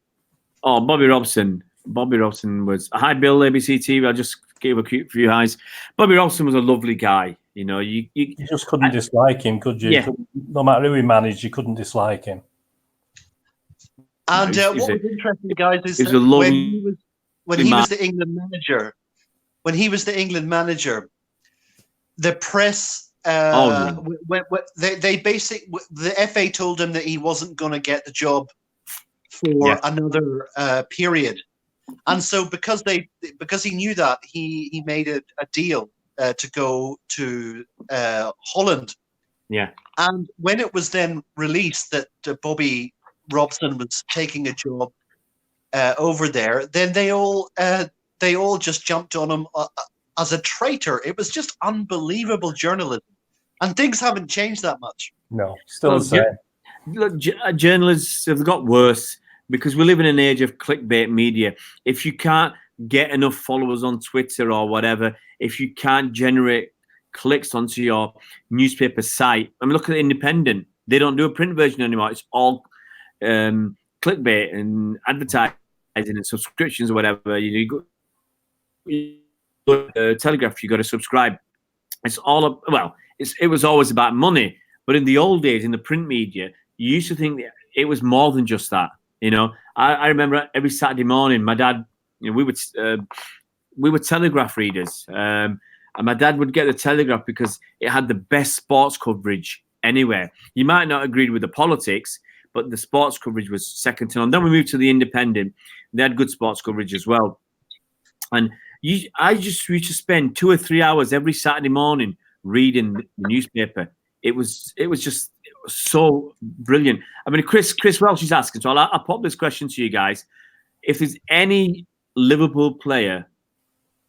Oh, Bobby Robson. Bobby Robson was hi, Bill, ABC TV. I just gave a few highs. Bobby Robson was a lovely guy. You know, you just couldn't dislike him, could you? Yeah. No matter who he managed, you couldn't dislike him. And what was interesting, guys, is that when he was the England manager, the press, the FA told him that he wasn't going to get the job for another period, and so because he knew that, he made a deal to go to Holland. Yeah. And when it was then released that Bobby Robson was taking a job over there, then they all just jumped on him as a traitor. It was just unbelievable journalism, and things haven't changed that much. No, still the same. Look, journalists have got worse because we live in an age of clickbait media. If you can't get enough followers on Twitter or whatever, if you can't generate clicks onto your newspaper site, I mean, look at the Independent. They don't do a print version anymore. It's all clickbait and advertising and subscriptions or whatever. You go Telegraph, you got to subscribe. It's all it was always about money, but in the old days in the print media, you used to think that it was more than just that. You know, I remember every Saturday morning, my dad, you know, we were Telegraph readers, and my dad would get the Telegraph because it had the best sports coverage anywhere. You might not agree with the politics, but the sports coverage was second to none. Then we moved to the Independent. They had good sports coverage as well. And we used to spend 2 or 3 hours every Saturday morning reading the newspaper. It was just so brilliant. I mean, Chris Welsh is asking, so I'll pop this question to you guys. If there's any Liverpool player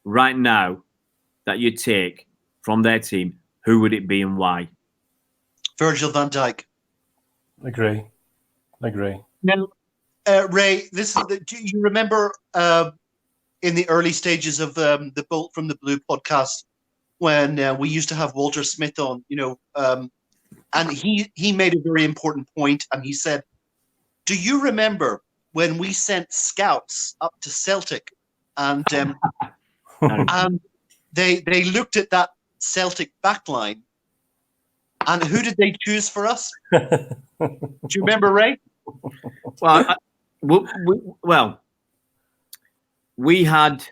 right now that you'd take from their team, who would it be and why? Virgil van Dijk. Agree. Now, Ray, do you remember in the early stages of the Bolt from the Blue podcast when we used to have Walter Smith on, you know, and he made a very important point, and he said, do you remember when we sent scouts up to Celtic and and they looked at that Celtic backline, and who did they choose for us? Do you remember, Ray? Well, we had,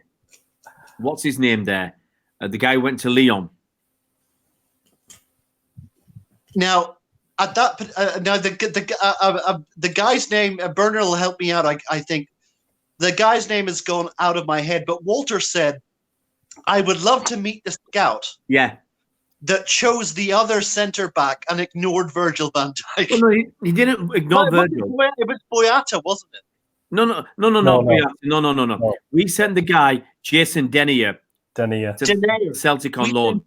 what's his name there? The guy who went to Lyon. Now, at that, the guy's name, Bernard will help me out. I think the guy's name has gone out of my head. But Walter said, "I would love to meet the scout." Yeah. That chose the other centre back and ignored Virgil van Dijk. Well, no, he didn't ignore Virgil. It was Boyata, wasn't it? No. We sent the guy Jason Denier to Celtic on loan,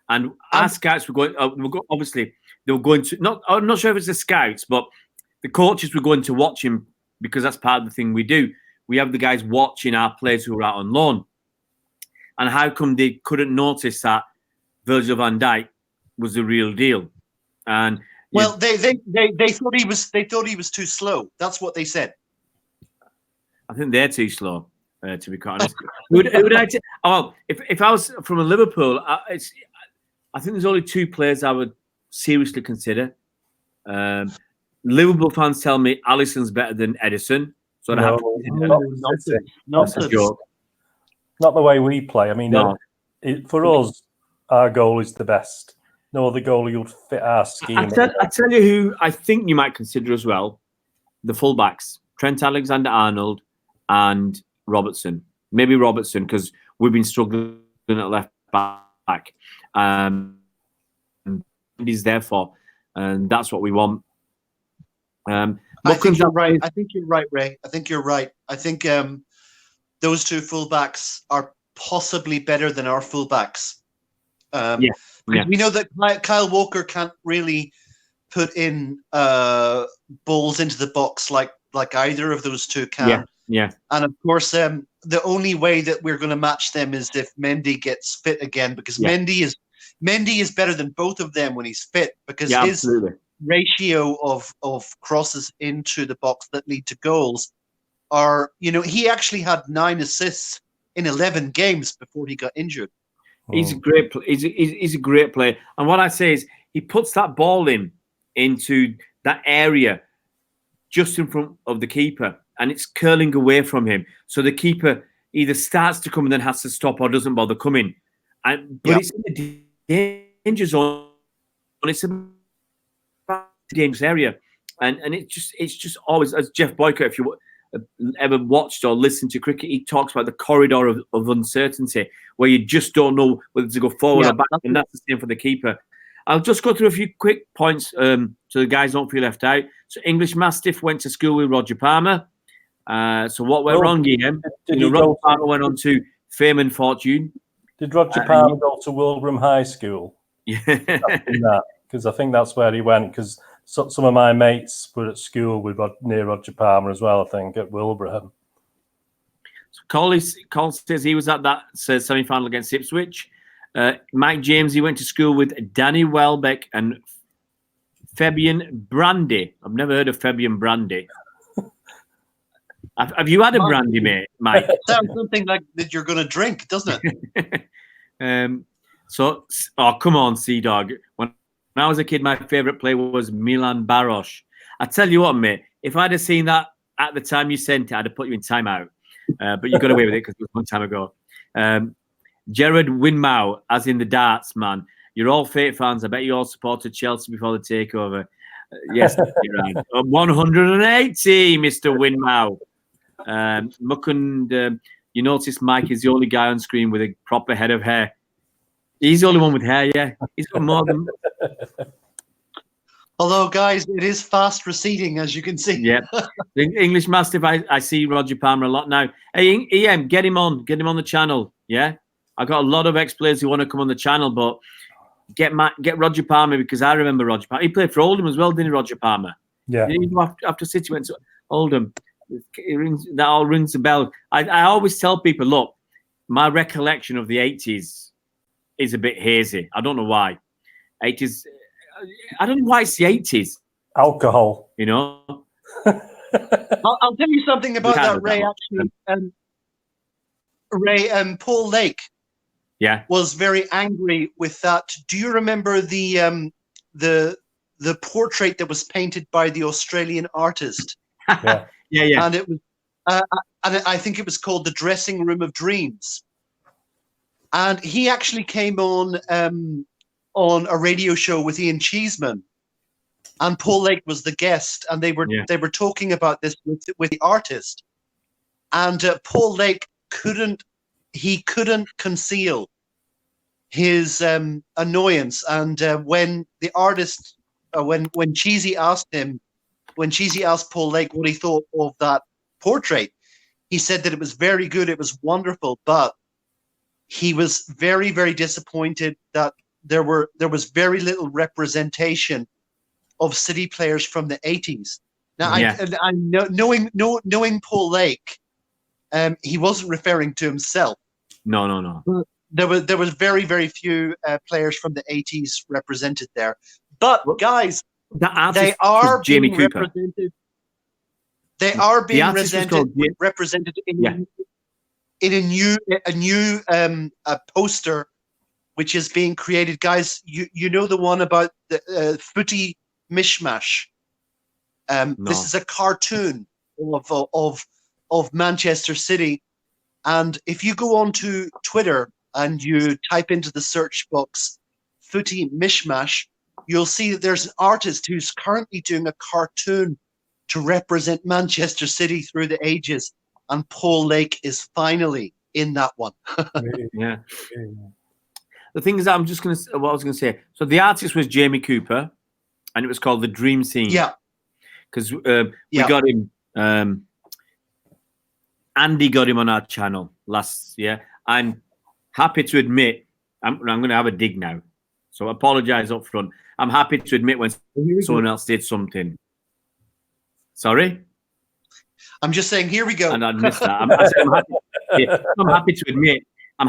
and our scouts were going. Obviously, they were going to. I'm not sure if it's the scouts, but the coaches were going to watch him because that's part of the thing we do. We have the guys watching our players who are out on loan. And how come they couldn't notice that Virgil van Dijk was the real deal? And well, they thought he was too slow. That's what they said. I think they're too slow, to be quite honest. If I was from a Liverpool, I think there's only 2 players I would seriously consider. Liverpool fans tell me Alisson's better than Ederson. So No, have to consider not nonsense. City. that's a Nonsense. joke. Not the way we play. I mean, No. for us, our goal is the best. No other goalie would fit our scheme. I tell you who I think you might consider as well: the fullbacks, Trent Alexander-Arnold and Robertson. Maybe Robertson, because we've been struggling at left back. He's there for, and that's what we want. I think Muckins, you're right. I think you're right, Ray. I think you're right. I think those two fullbacks are possibly better than our fullbacks. Yeah. We know that Kyle Walker can't really put in balls into the box like either of those two can. Yeah. And of course, the only way that we're going to match them is if Mendy gets fit again, because Mendy is better than both of them when he's fit, because his absolutely. ratio of crosses into the box that lead to goals are, he actually had 9 assists in 11 games before he got injured. He's a great. He's a great player. And what I say is, he puts that ball into that area just in front of the keeper, and it's curling away from him. So the keeper either starts to come and then has to stop, or doesn't bother coming. But it's in the danger zone. It's a dangerous area, and it's just always, as Jeff Boycott, if you ever watched or listened to cricket, he talks about the corridor of uncertainty, where you just don't know whether to go forward or back, and that's the same for the keeper. I'll just go through a few quick points so the guys don't feel left out. So English Mastiff went to school with Roger Palmer. So what went wrong, Ian? Roger Palmer went on to fame and fortune. Did Roger Palmer go to Wilbraham High School? Yeah. Because I think that's where he went, because some of my mates were at school near Roger Palmer as well, I think, at Wilbraham. So Cole says he was at that semi-final against Ipswich. Mike James, he went to school with Danny Welbeck and Fabian Brandy. I've never heard of Fabian Brandy. Have you had a brandy, mate, Mike? Sounds something like that you're going to drink, doesn't it? Come on, Sea Dog. When I was a kid, my favourite player was Milan Baros. I tell you what, mate, if I'd have seen that at the time you sent it, I'd have put you in timeout. But you got away with it because it was a long time ago. Gerard Winmau, as in the darts, man. You're all fake fans. I bet you all supported Chelsea before the takeover. Yes, you're right. 180, Mr. Winmau. Mukund, you notice Mike is the only guy on screen with a proper head of hair. He's the only one with hair, yeah. He's got more than... Although, guys, it is fast receding, as you can see. Yeah. The English Mastiff, I see Roger Palmer a lot now. Hey, EM, get him on the channel, yeah? I've got a lot of ex-players who want to come on the channel, but get Roger Palmer, because I remember Roger Palmer. He played for Oldham as well, didn't he, Roger Palmer? Yeah. After City went to Oldham. That all rings a bell. I always tell people, look, my recollection of the 80s is a bit hazy. I don't know why. 80s, I don't know why it's the 80s. Alcohol. You know? I'll tell you something about that, Ray, actually. Ray, Paul Lake was very angry with that. Do you remember the portrait that was painted by the Australian artist? Yeah. Yeah. And it was, and I think it was called The Dressing Room of Dreams. And he actually came on a radio show with Ian Cheeseman, and Paul Lake was the guest, and they were talking about this with the artist, and Paul Lake couldn't conceal his annoyance, and when the artist when Cheesy asked Paul Lake what he thought of that portrait, he said that it was very good, it was wonderful, but he was very, very disappointed that there was very little representation of City players from the 80s. Now, I knowing Paul Lake, he wasn't referring to himself. No. There was very, very few players from the 80s represented there. But guys, they are Jamie being Cooper. represented. They are being represented in a new poster, which is being created. Guys, you know the one about the Footy Mishmash. No. This is a cartoon. of Manchester City. And if you go onto Twitter and you type into the search box "footy mishmash," you'll see that there's an artist who's currently doing a cartoon to represent Manchester City through the ages, and Paul Lake is finally in that one. Yeah. The thing is, what I was going to say. So the artist was Jamie Cooper, and it was called The Dream Scene. Yeah. Because we got him. Andy got him on our channel last year. I'm happy to admit, I'm going to have a dig now. So I apologize up front. I'm happy to admit when someone else did something. Sorry? I'm just saying, here we go. And I missed that. I'm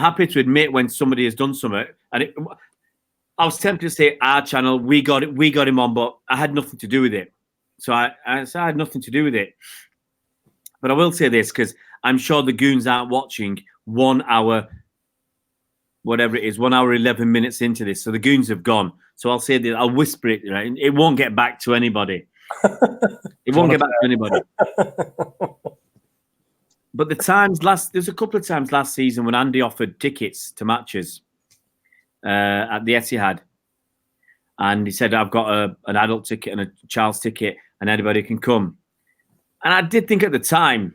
happy to admit when somebody has done something. And I was tempted to say our channel, we got him on, but I had nothing to do with it. So I had nothing to do with it. But I will say this, because I'm sure the goons aren't watching 1 hour, whatever it is, 1 hour, 11 minutes into this. So the goons have gone. So I'll say this, I'll whisper it, right? It won't get back to anybody. It won't get back to anybody. But there's a couple of times last season when Andy offered tickets to matches at the Etihad. And he said, I've got an adult ticket and a child's ticket and anybody can come. And I did think at the time,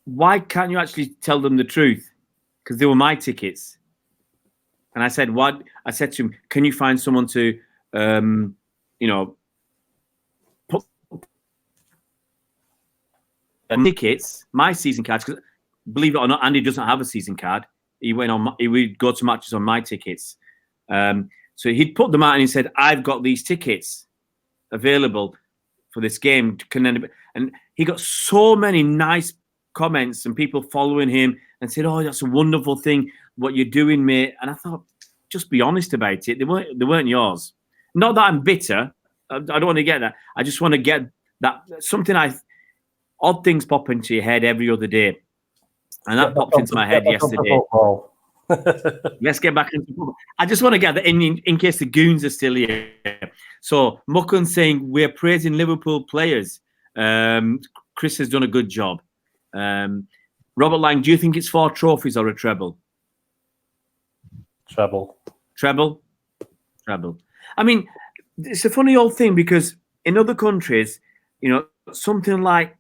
why can't you actually tell them the truth? Because they were my tickets. And I said, what? I said to him, can you find someone to, put tickets, my season cards, because believe it or not, Andy doesn't have a season card. He would go to matches on my tickets. So he'd put them out and he said, I've got these tickets available for this game. And he got so many nice comments and people following him and said, oh, that's a wonderful thing, what you're doing, mate. And I thought, just be honest about it. They weren't yours. Not that I'm bitter. I don't want to get that. I just want to get that odd things pop into your head every other day. And that popped into my head yesterday. Let's get back into football. I just want to get that in case the goons are still here. So Mukun's saying we're praising Liverpool players. Chris has done a good job. Robert Lang, do you think it's 4 trophies or a treble? Treble. I mean, it's a funny old thing because in other countries, something like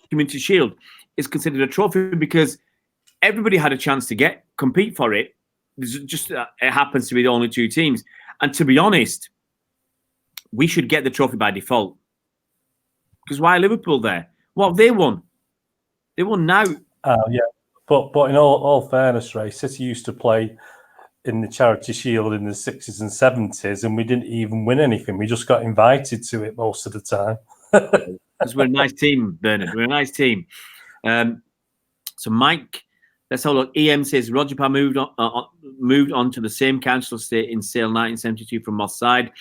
Community Shield is considered a trophy because everybody had a chance to compete for it. It happens to be the only 2 teams. And to be honest, we should get the trophy by default. Because why are Liverpool there? Well, they won. They won now. Yeah, but in all fairness, Ray, City used to play in the Charity Shield in the 60s and 70s, and we didn't even win anything. We just got invited to it most of the time. Because we're a nice team, Bernard. We're a nice team. So Mike, let's have a look. EM says Roger Parr moved on to the same council estate in Sale 1972 from Moss Side.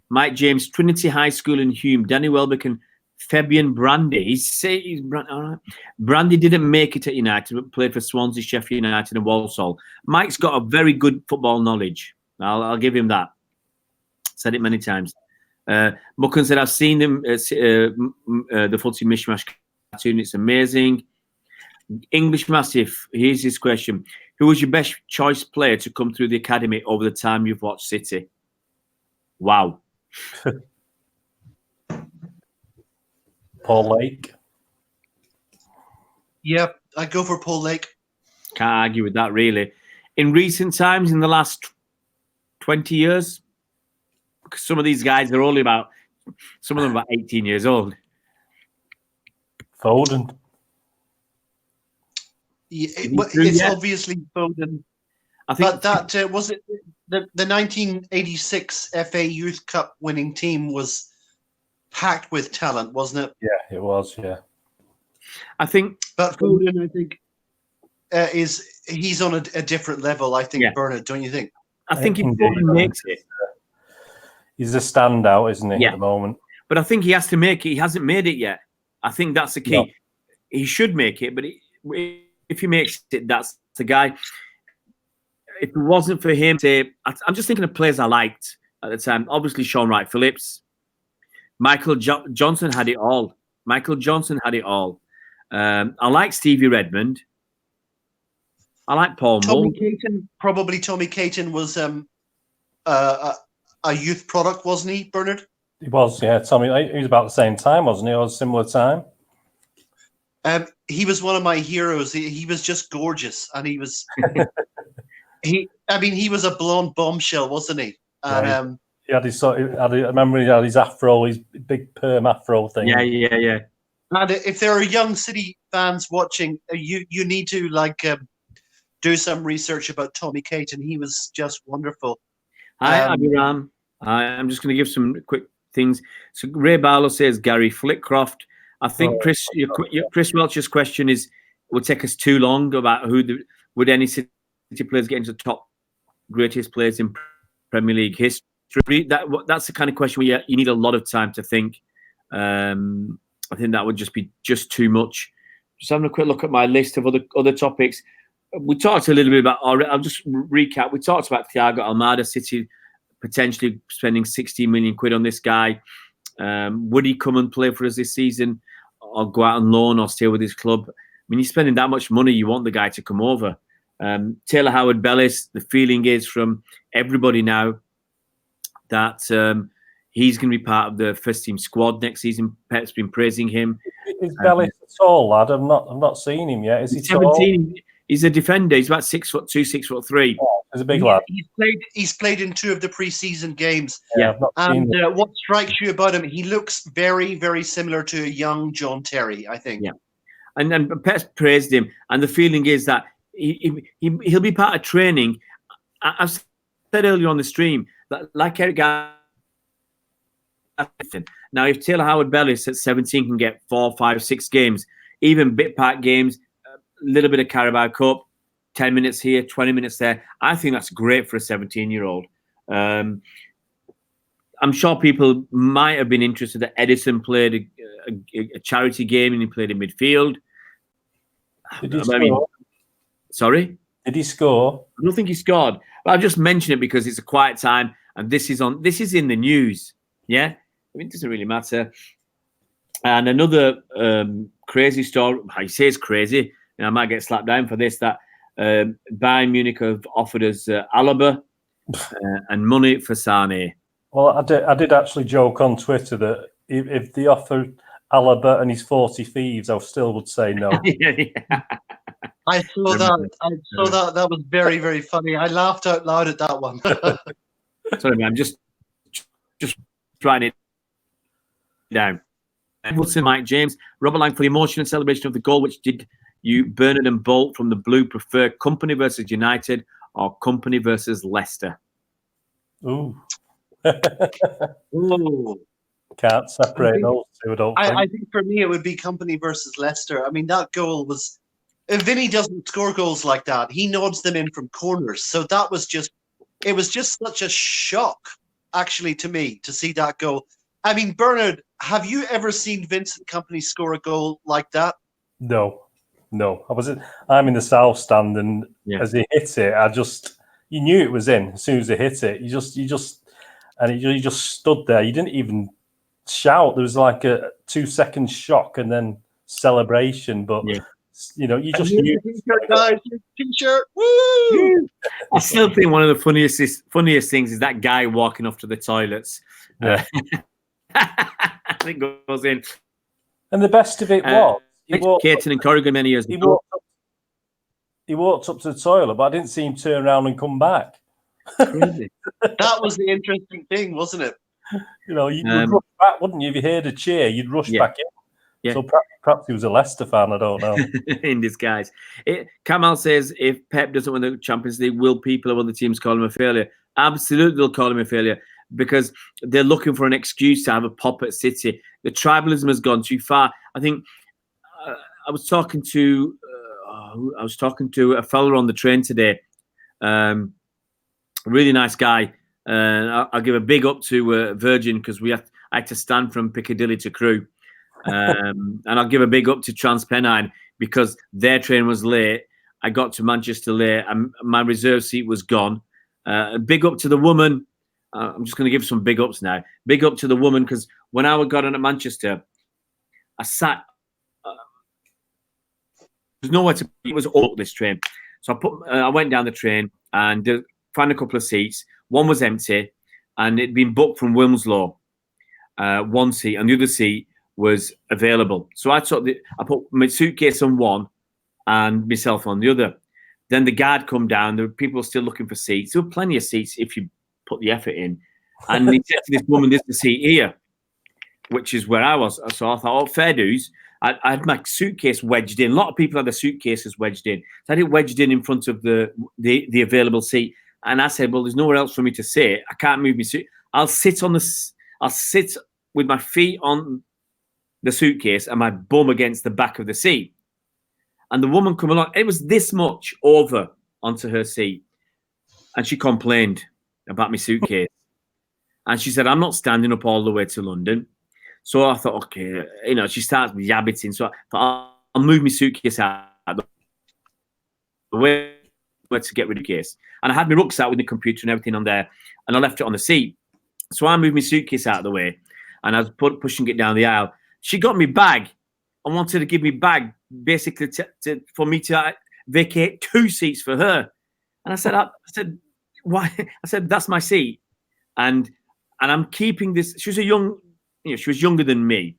Mike James, Trinity High School in Hume. Danny Welbeck and Fabian Brandy. All right. Brandy didn't make it at United, but played for Swansea, Sheffield United, and Walsall. Mike's got a very good football knowledge. I'll give him that. Said it many times. Mukun said, I've seen them, the Footy Mishmash cartoon. It's amazing. English Mastiff, here's his question. Who was your best choice player to come through the academy over the time you've watched City? Wow. Paul Lake. Yep, I go for Paul Lake. Can't argue with that, really. In recent times, in the last 20 years, because some of these guys are only some of them about 18 years old. Foden. Yeah, it's obviously Foden. I think that was it. The 1986 FA Youth Cup winning team was packed with talent, wasn't it? Yeah, it was. Yeah, I think. But Foden, I think, he's on a different level. I think, Bernard, don't you think? I think if Foden makes it, he's a standout, isn't he, at the moment? But I think he has to make it. He hasn't made it yet. I think that's the key. No. He should make it, but if he makes it, that's the guy. If it wasn't for him, I'm just thinking of players I liked at the time. Obviously, Sean Wright-Phillips. Johnson had it all. Michael Johnson had it all. I like Stevie Redmond. I like Paul Mull. Probably Tommy Caton was a youth product, wasn't he, Bernard? He was, yeah. Tommy, he was about the same time, wasn't he? Or a similar time. He was one of my heroes. He was just gorgeous, and he was he was a blonde bombshell, wasn't he? And right. He had his I remember he had his afro, his big perm afro thing. Yeah. And if there are young City fans watching, you need to do some research about Tommy Caton. He was just wonderful. Hi, Abhiram. I'm just going to give some quick things. So Ray Barlow says Gary Flitcroft. I think Chris Welch's question will take us too long about would any City players get into the top greatest players in Premier League history. That's the kind of question where you need a lot of time to think. I think that would just be too much. Just having a quick look at my list of other topics. We talked a little bit about. I'll just recap. We talked about Thiago Almada, City potentially spending 16 million quid on this guy. Would he come and play for us this season, or go out on loan, or stay with his club? I mean, you're spending that much money. You want the guy to come over. Taylor Howard-Bellis. The feeling is from everybody now that he's going to be part of the first team squad next season. Pep's been praising him. Is Bellis tall, lad? I've not seen him yet. Is he 17? Tall? He's a defender. He's about 6'2", 6'3". Oh, he's a big lad. He's played in 2 of the pre-season games. Yeah, I've not seen him. What strikes you about him? He looks very, very similar to a young John Terry, I think. Yeah, and Pep's praised him, and the feeling is that he'll be part of training. I've said earlier on the stream that, like Eric Garner, now if Taylor Howard-Bellis at 17 can get 4, 5, 6 games, even bit part games, a little bit of Carabao Cup, 10 minutes here, 20 minutes there, I think that's great for a 17-year-old. I'm sure people might have been interested that Edison played a charity game and he played in midfield. Did he score? Sorry? Did he score? I don't think he scored. But I'll just mention it because it's a quiet time and this is in the news. Yeah? I mean, it doesn't really matter. And another crazy story, I say it's crazy, and I might get slapped down for this, that Bayern Munich have offered us Alaba and money for Sane. Well, I did actually joke on Twitter that if they offered Alaba and his 40 thieves, I still would say no. Yeah. I saw that. That was very, very funny. I laughed out loud at that one. Sorry, man. I'm just writing it down. Wilson, Mike James, Robert Lang, for the emotion and celebration of the goal, which did you, Bernard and Bolt from the Blue, prefer Company versus United or Company versus Leicester? Ooh. Ooh. Can't separate those two. I think for me it would be Company versus Leicester. I mean, that goal was. Vinny doesn't score goals like that. He nods them in from corners. So that was just. It was just such a shock, actually, to me to see that goal. I mean, Bernard, have you ever seen Vincent Kompany score a goal like that? No. I'm in the south stand, and as he hit it, you knew it was in as soon as he hit it. You just stood there. You didn't even shout. There was like a 2-second shock and then celebration, but you just knew. Guys, t-shirt, woo! I still think one of the funniest things is that guy walking off to the toilets. Yeah. I think goes in. And the best of it was, Caton and Corrigan many years ago. He walked up to the toilet, but I didn't see him turn around and come back. Crazy. That was the interesting thing, wasn't it? You'd rush back, wouldn't you? If you heard a cheer, you'd rush back in. Yeah. So perhaps he was a Leicester fan, I don't know. In disguise. Kamal says, if Pep doesn't win the Champions League, will people of other teams call him a failure? Absolutely, they'll call him a failure because they're looking for an excuse to have a pop at City. The tribalism has gone too far. I think I was talking to a fella on the train today, a really nice guy. I'll give a big up to Virgin because I had to stand from Piccadilly to Crewe. And I'll give a big up to TransPennine because their train was late. I got to Manchester late and my reserve seat was gone. A big up to the woman I'm just going to give some big ups now. Big up to the woman, because when I got on at Manchester, I sat. There's nowhere to. It was all this train, so I went down the train and found a couple of seats. One was empty, and it'd been booked from Wilmslow. One seat, and the other seat was available. So I put my suitcase on one, and myself on the other. Then the guard come down. There were people still looking for seats. There were plenty of seats if you put the effort in. And he said to this woman, "There's the seat here," which is where I was. So I thought, "Oh, fair dues." I had my suitcase wedged in. A lot of people had their suitcases wedged in. So I had it wedged in front of the available seat. And I said, "Well, there's nowhere else for me to sit. I can't move my suit. I'll sit with my feet on the suitcase and my bum against the back of the seat." And the woman come along. It was this much over onto her seat. And she complained about my suitcase. And she said, "I'm not standing up all the way to London." So I thought, okay, she starts yabbiting. So I thought, I'll move my suitcase out the way to get rid of the case. And I had my rucksack with the computer and everything on there. And I left it on the seat. So I moved my suitcase out of the way. And I was pushing it down the aisle. She got me bag and wanted to give me bag, basically for me to vacate 2 seats for her. And I said, "Why?" I said, "That's my seat, and I'm keeping this." She was she was younger than me,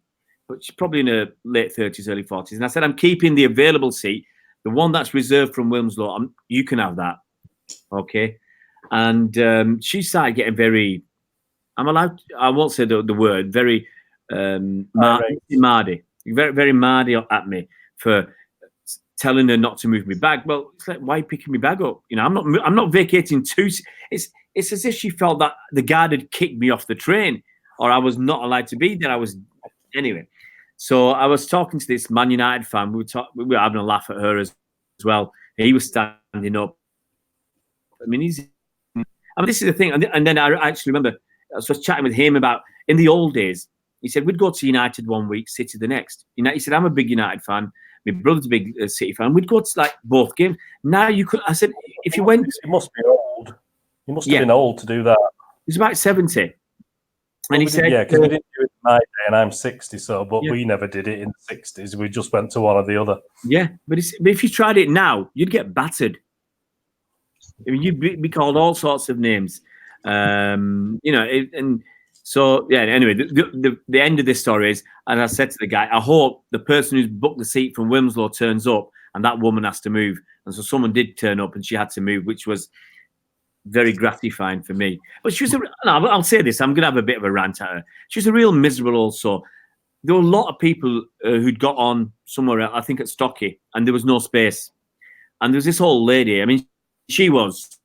but she's probably in her late 30s, early 40s. And I said, "I'm keeping the available seat, the one that's reserved from Wilmslow. You can have that, okay?" And she started getting very. I won't say the word. Very mardy, very very mardy at me for telling her not to move me bag. Well, it's like, why are you picking me bag up? I'm not vacating 2. It's as if she felt that the guard had kicked me off the train, or I was not allowed to be there. Anyway. So I was talking to this Man United fan. We were having a laugh at her as well. He was standing up. This is the thing. And then I actually remember I was chatting with him about in the old days. He said we'd go to United one week, City the next. He said, "I'm a big United fan. My brother's a big City fan. We'd go to like both games." Now you could. I said, if you went, he must be old. He must have been old to do that. He's about 70. And he said, "Yeah, because we didn't do it in my day, and I'm 60, but we never did it in the 60s. We just went to one or the other." Yeah, but if you tried it now, you'd get battered. You'd be called all sorts of names. And so yeah. Anyway, the end of this story is, as I said to the guy, I hope the person who's booked the seat from Wilmslow turns up, and that woman has to move. And so someone did turn up, and she had to move, which was very gratifying for me. But she was I'll say this, I'm going to have a bit of a rant at her. She was a real miserable also. There were a lot of people who'd got on somewhere else, I think at Stocky, and there was no space. And there was this old lady, she was.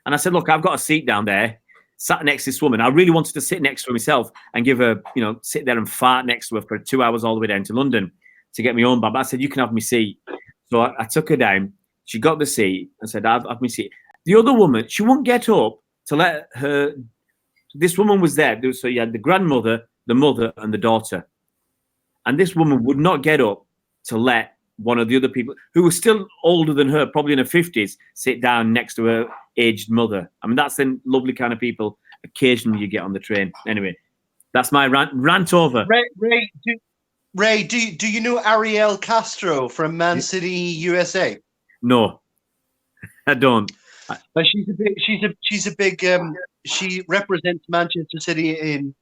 And I said, "Look, I've got a seat down there, sat next to this woman. I really wanted to sit next to her myself and give her, sit there and fart next to her for 2 hours all the way down to London to get my own bag." But I said, "You can have my seat." So I took her down. She got the seat and said, "I've my seat." The other woman, she wouldn't get up to let her. This woman was there. So you had the grandmother, the mother, and the daughter. And this woman would not get up to let one of the other people, who was still older than her, probably in her 50s, sit down next to her aged mother. That's the lovely kind of people occasionally you get on the train. Anyway, that's my rant over. Ray, do you know Ariel Castro from Man City, USA? No, I don't. But she's a big. She represents Manchester City in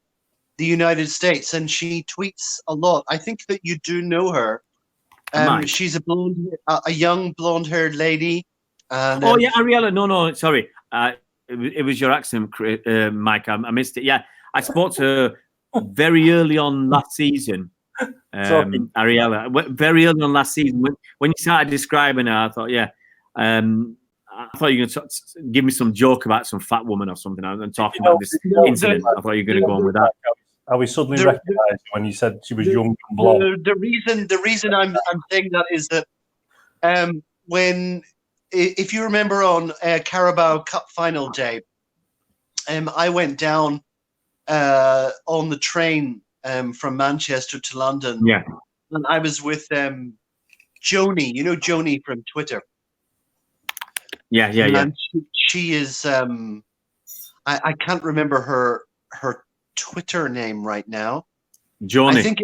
the United States, and she tweets a lot. I think that you do know her. She's a young blonde-haired lady. And, yeah, Ariella. No, sorry. It was your accent, Mike. I missed it. Yeah, I spoke to her very early on last season. Ariella, very early on last season. When you started describing her, I thought, yeah. I thought you were going to give me some joke about some fat woman or something and talking about this incident. I thought you were going to go on with that. Are we suddenly recognised when you said she was young and blonde? The reason I'm saying that is that if you remember on Carabao Cup final day, I went down on the train from Manchester to London. Yeah, and I was with Joni. You know Joni from Twitter. Yeah. And she is. I can't remember her Twitter name right now. Joni. I think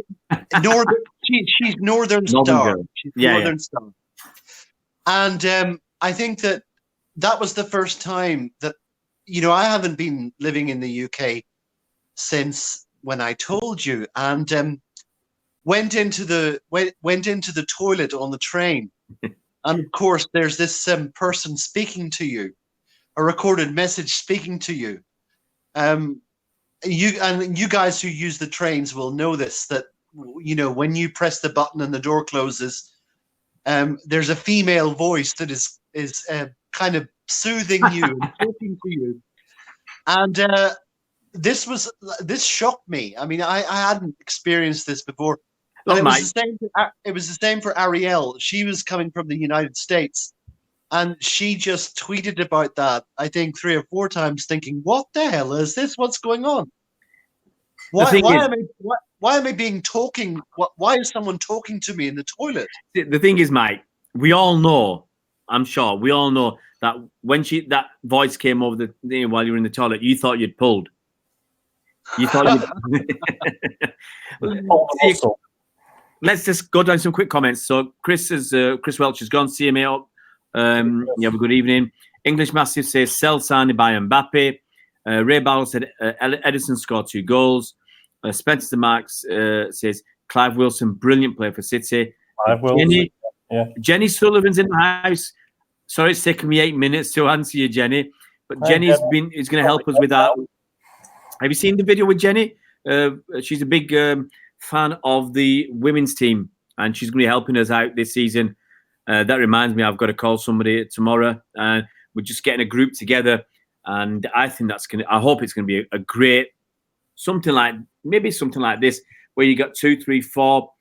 she's Northern Northern Star. Girl. She's Yeah, Northern Star. And I think that was the first time that, I haven't been living in the UK since when I told you, and went into the toilet on the train, and of course there's this person speaking to you, a recorded message speaking to you. You guys who use the trains will know this, that when you press the button and the door closes, there's a female voice that is kind of soothing you and talking to you. And this shocked me. I mean, I hadn't experienced this before. And it was the same for Ariel. She was coming from the United States, and she just tweeted about that, I think 3 or 4 times, thinking, "What the hell is this? What's going on? Why am I being talking? Why is someone talking to me in the toilet?" The thing is, Mike, we all know. I'm sure we all know that when that voice came over while you were in the toilet, you thought you'd pulled. You thought you'd. Let's just go down some quick comments. So Chris Welch has gone. CMA up. You have a good evening. English Massive says sell Sane by Mbappe. Ray Barrow said Edison scored 2 goals. Spencer Marks says Clive Wilson, brilliant player for City. Jenny Sullivan's in the house. Sorry, it's taken me 8 minutes to answer you, Jenny. But Jenny's going to help us with that. Have you seen the video with Jenny? She's a big fan of the women's team, and she's going to be helping us out this season. That reminds me, I've got to call somebody tomorrow. We're just getting a group together, and I think I hope it's going to be a great something like this, where you got 2, 3, 4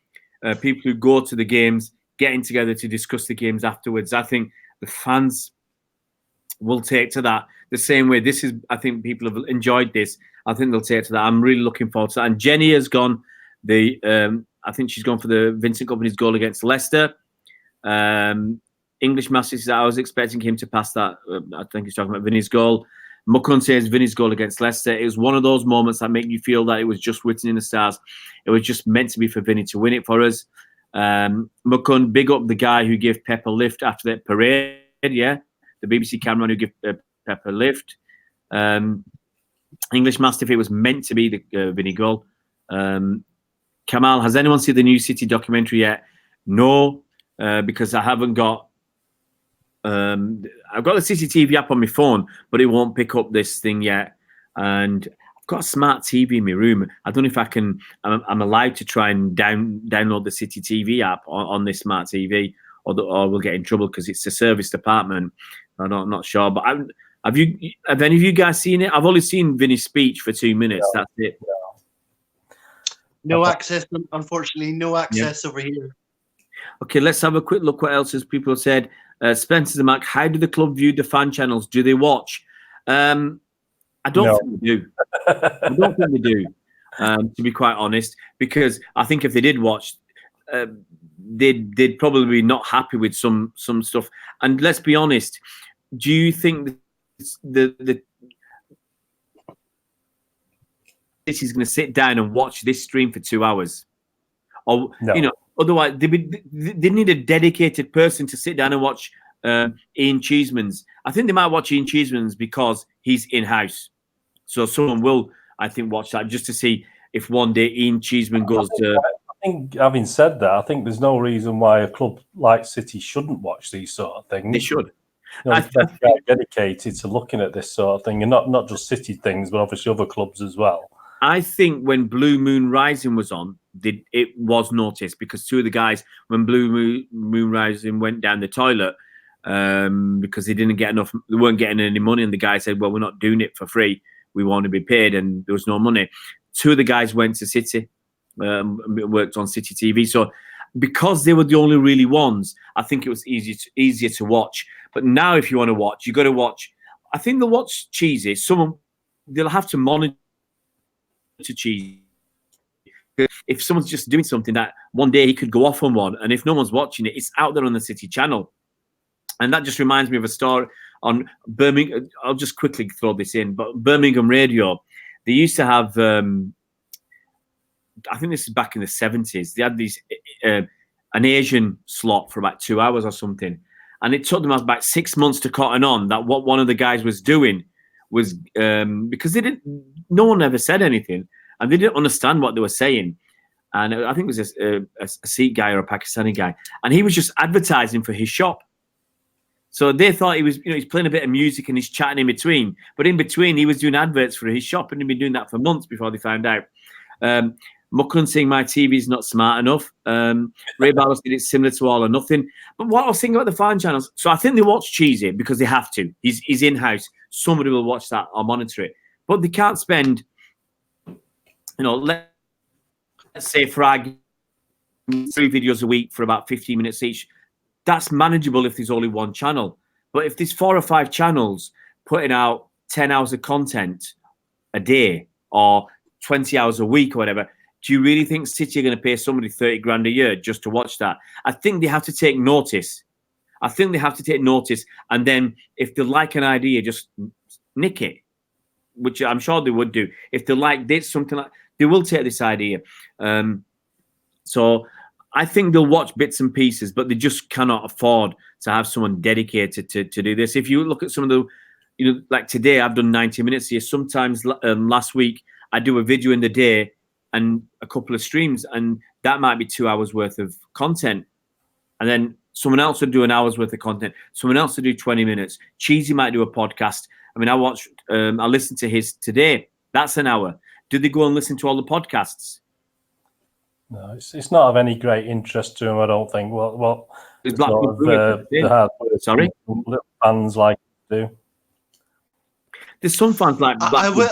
people who go to the games, getting together to discuss the games afterwards. I think the fans will take to that the same way. I think people have enjoyed this. I think they'll take to that. I'm really looking forward to that. And Jenny has gone I think she's gone for the Vincent Kompany's goal against Leicester. English Master says, I was expecting him to pass that. I think he's talking about Vinny's goal. Mukun says Vinny's goal against Leicester. It was one of those moments that make you feel that it was just written in the stars. It was just meant to be for Vinny to win it for us. Mukun, big up the guy who gave Pep a lift after that parade. Yeah, the BBC cameraman who gave Pep a lift. English Mastiff, it was meant to be the Vinny goal. Kamal, has anyone seen the new City documentary yet? No, because I haven't got. I've got the CCTV app on my phone, but it won't pick up this thing yet. And I've got a smart TV in my room. I don't know if I can. I'm allowed to try and download the City TV app on this smart TV, or we'll get in trouble because it's a service department. I'm not sure, but have any of you guys seen it? I've only seen Vinny's speech for 2 minutes. Yeah. That's it. No access, unfortunately. No access over here. Okay, let's have a quick look what else has people said. Spencer the Mac, how do the club view the fan channels? Do they watch? I don't think they do. I don't think they do, to be quite honest, because I think if they did watch, they'd probably be not happy with some stuff. And let's be honest, do you think the City's going to sit down and watch this stream for 2 hours? Or, no. Otherwise, they need a dedicated person to sit down and watch Ian Cheeseman's. I think they might watch Ian Cheeseman's because he's in-house. So someone will, I think, watch that just to see if one day Ian Cheeseman goes to... I think, having said that, I think there's no reason why a club like City shouldn't watch these sort of things. They should. They're dedicated to looking at this sort of thing, and not just City things, but obviously other clubs as well. I think when Blue Moon Rising was on, it was noticed because 2 of the guys, when Blue Moon Rising went down the toilet because they didn't get enough, they weren't getting any money, and the guy said, "Well, we're not doing it for free. We want to be paid," and there was no money. 2 of the guys went to City, worked on City TV. So because they were the only really ones, I think it was easier to watch. But now, if you want to watch, you got to watch. I think they'll watch Cheesy. They'll have to monitor Cheesy. If someone's just doing something that one day he could go off on one, and if no one's watching it, it's out there on the City channel. And that just reminds me of a story on Birmingham. I'll just quickly throw this in, but Birmingham Radio, they used to have. I think this is back in the 70s. They had these an Asian slot for about 2 hours or something, and it took them about 6 months to cotton on that what one of the guys was doing was because they didn't. No one ever said anything, and they didn't understand what they were saying. And I think it was a Sikh guy or a Pakistani guy, and he was just advertising for his shop. So they thought he was, he's playing a bit of music and he's chatting in between. But in between, he was doing adverts for his shop, and he'd been doing that for months before they found out. Mukun saying my TV is not smart enough. Ray Barlow said it's similar to All or Nothing. But what I was thinking about the fan channels, so I think they watch Cheesy because they have to. He's in-house. Somebody will watch that or monitor it. But they can't spend, let's say for 3 videos a week for about 15 minutes each. That's manageable if there's only one channel. But if there's 4 or 5 channels putting out 10 hours of content a day or 20 hours a week or whatever, do you really think City are going to pay somebody 30 grand a year just to watch that? I think they have to take notice. And then if they like an idea, just nick it, which I'm sure they would do. If they like this, something like, they will take this idea. So I think they'll watch bits and pieces, but they just cannot afford to have someone dedicated to do this. If you look at some of the, like today, I've done 90 minutes here. Sometimes last week, I do a video in the day and a couple of streams, and that might be 2 hours worth of content. And then someone else would do an hour's worth of content. Someone else would do 20 minutes. Cheesy might do a podcast. I mean, I listened to his today. That's an hour. Do they go and listen to all the podcasts? No, it's not of any great interest to him, I don't think. Well, sorry, little fans like to do. There's some fans like. I will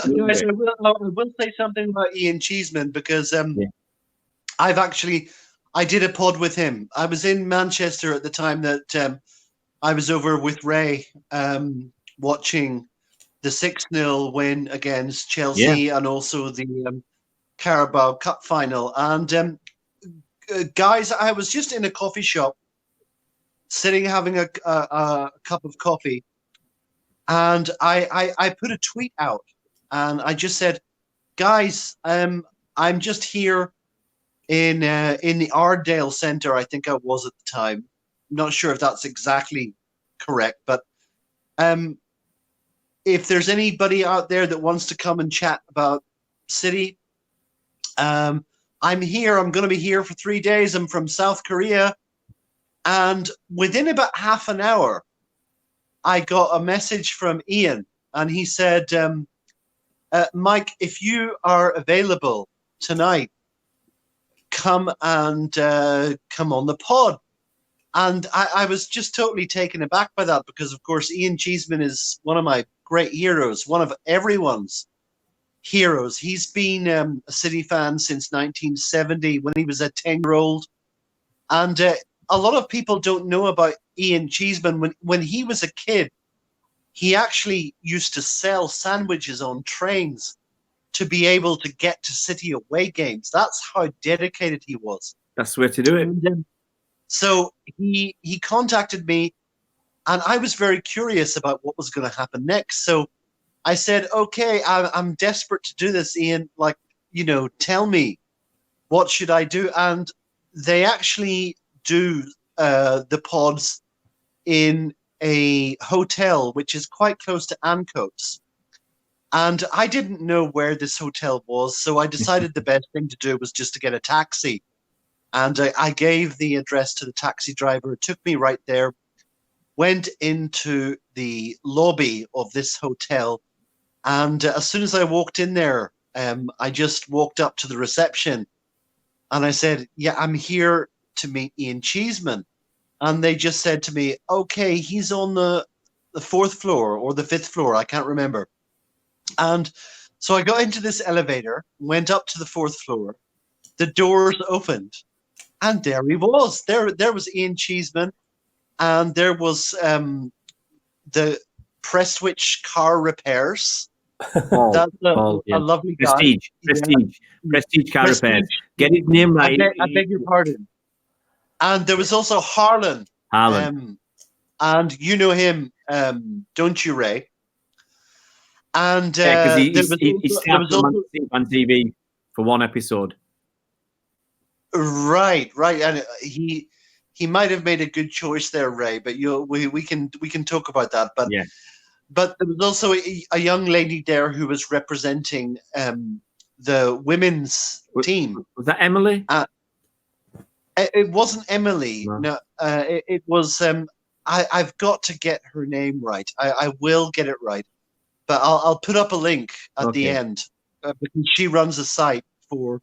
say something about Ian Cheeseman because I did a pod with him. I was in Manchester at the time that I was over with Ray watching the 6-0 win against Chelsea and also the Carabao Cup final. And guys, I was just in a coffee shop, sitting having a cup of coffee, and I put a tweet out, and I just said, guys, I'm just here in the Ardale Centre, I think I was at the time. I'm not sure if that's exactly correct, but if there's anybody out there that wants to come and chat about City, I'm here. I'm going to be here for 3 days. I'm from South Korea. And within about half an hour, I got a message from Ian, and he said, Mike, if you are available tonight, come and come on the pod. And I was just totally taken aback by that because, of course, Ian Cheeseman is one of my great heroes, one of everyone's heroes. He's been a City fan since 1970 when he was a 10-year-old. And a lot of people don't know about Ian Cheeseman. When he was a kid, he actually used to sell sandwiches on trains to be able to get to City away games. That's how dedicated he was. That's the way to do it. So he contacted me, and I was very curious about what was going to happen next. So I said, okay, I'm desperate to do this, Ian. Like, tell me, what should I do? And they actually do the pods in a hotel, which is quite close to Ancoats. And I didn't know where this hotel was, so I decided the best thing to do was just to get a taxi. And I gave the address to the taxi driver. It took me right there, went into the lobby of this hotel. And as soon as I walked in there, I just walked up to the reception and I said, yeah, I'm here to meet Ian Cheeseman. And they just said to me, okay, he's on the 4th floor or the 5th floor. I can't remember. And so I got into this elevator, went up to the 4th floor. The doors opened. And there he was. There was Ian Cheeseman, and there was the Prestwich Car Repairs. That's a lovely guy. Prestige Car Repairs. Get his name right. I beg your pardon. And there was also Harlan. And you know him. Don't You, Ray? And Yeah, because he there started was also, on TV for one episode. right, and he might have made a good choice there, Ray. But we can talk about that. But Yeah. But there was also a young lady there who was representing the women's team. Was that Emily? It wasn't Emily. No. It was. I've got to get her name right. I will get it right, but I'll put up a link at the end because she runs a site for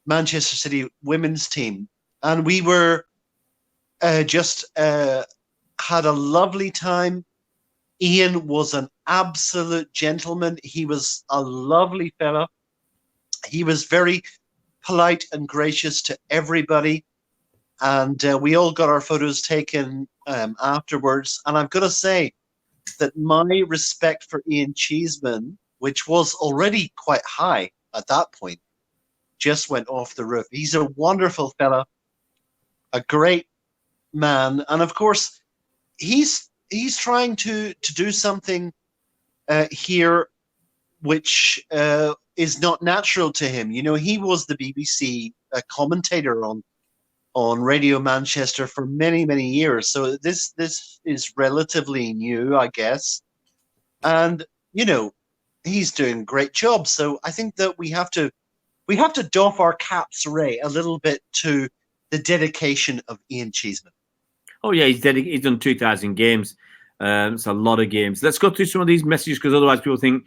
Manchester City women's team, and we were just had a lovely time. Ian was an absolute gentleman. He was a lovely fella. He was very polite and gracious to everybody. And we all got our photos taken afterwards. And I've got to say that my respect for Ian Cheeseman, which was already quite high at that point, just went off the roof. He's a wonderful fella, a great man. And of course, he's trying to do something here which is not natural to him. You know, he was the BBC commentator on Radio Manchester for many, many years. So this is relatively new, I guess. And, you know, he's doing a great job. So I think that we have to doff our caps, Ray, a little bit to the dedication of Ian Cheeseman. Oh yeah, he's done 2,000 games. It's a lot of games. Let's go through some of these messages because otherwise people think,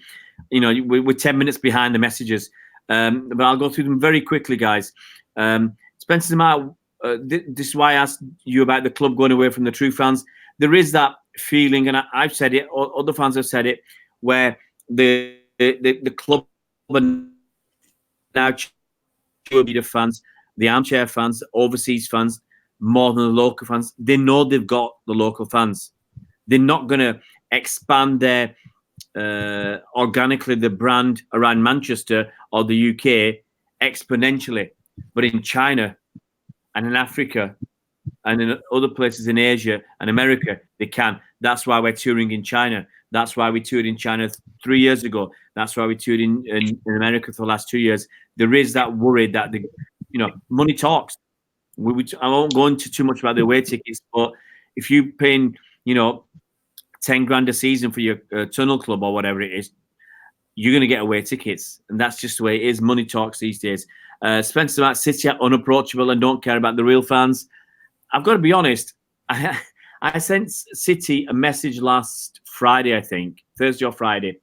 you know, we're 10 minutes behind the messages. But I'll go through them very quickly, guys. Spencer Demar, this is why I asked you about the club going away from the true fans. There is that feeling, and I've said it, other fans have said it, where the club are now cheerleader fans, the armchair fans, overseas fans, more than the local fans. They know they've got the local fans. They're not going to expand their organically the brand around Manchester or the UK exponentially. But in China and in Africa and in other places in Asia and America, they can. That's why we're touring in China. That's why we toured in China 3 years ago. That's why we toured in America for the last 2 years. There is that worry that money talks. I won't go into too much about the away tickets, but if you're paying, 10 grand a season for your tunnel club or whatever it is, you're going to get away tickets. And that's just the way it is. Money talks these days. Spencer at City are unapproachable and don't care about the real fans. I've got to be honest. I sent City a message last Friday, I think, Thursday or Friday.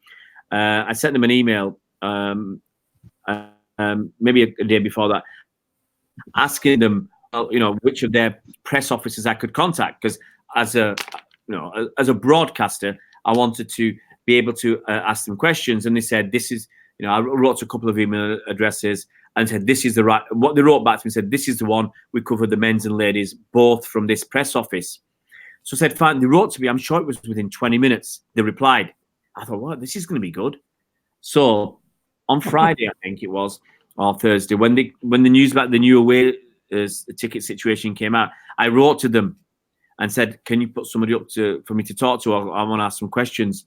I sent them an email, maybe a day before that, asking them, which of their press officers I could contact, because as a broadcaster, I wanted to be able to ask them questions. And they said, this is, I wrote a couple of email addresses and said, this is the right, what they wrote back to me said, this is the one. We covered the men's and ladies, both from this press office. So I said, fine. They wrote to me, I'm sure it was within 20 minutes. They replied. I thought, well, this is going to be good. So on Friday, I think it was, or Thursday, when the news about the new away ticket situation came out, I wrote to them and said, can you put somebody up for me to talk to? I want to ask some questions.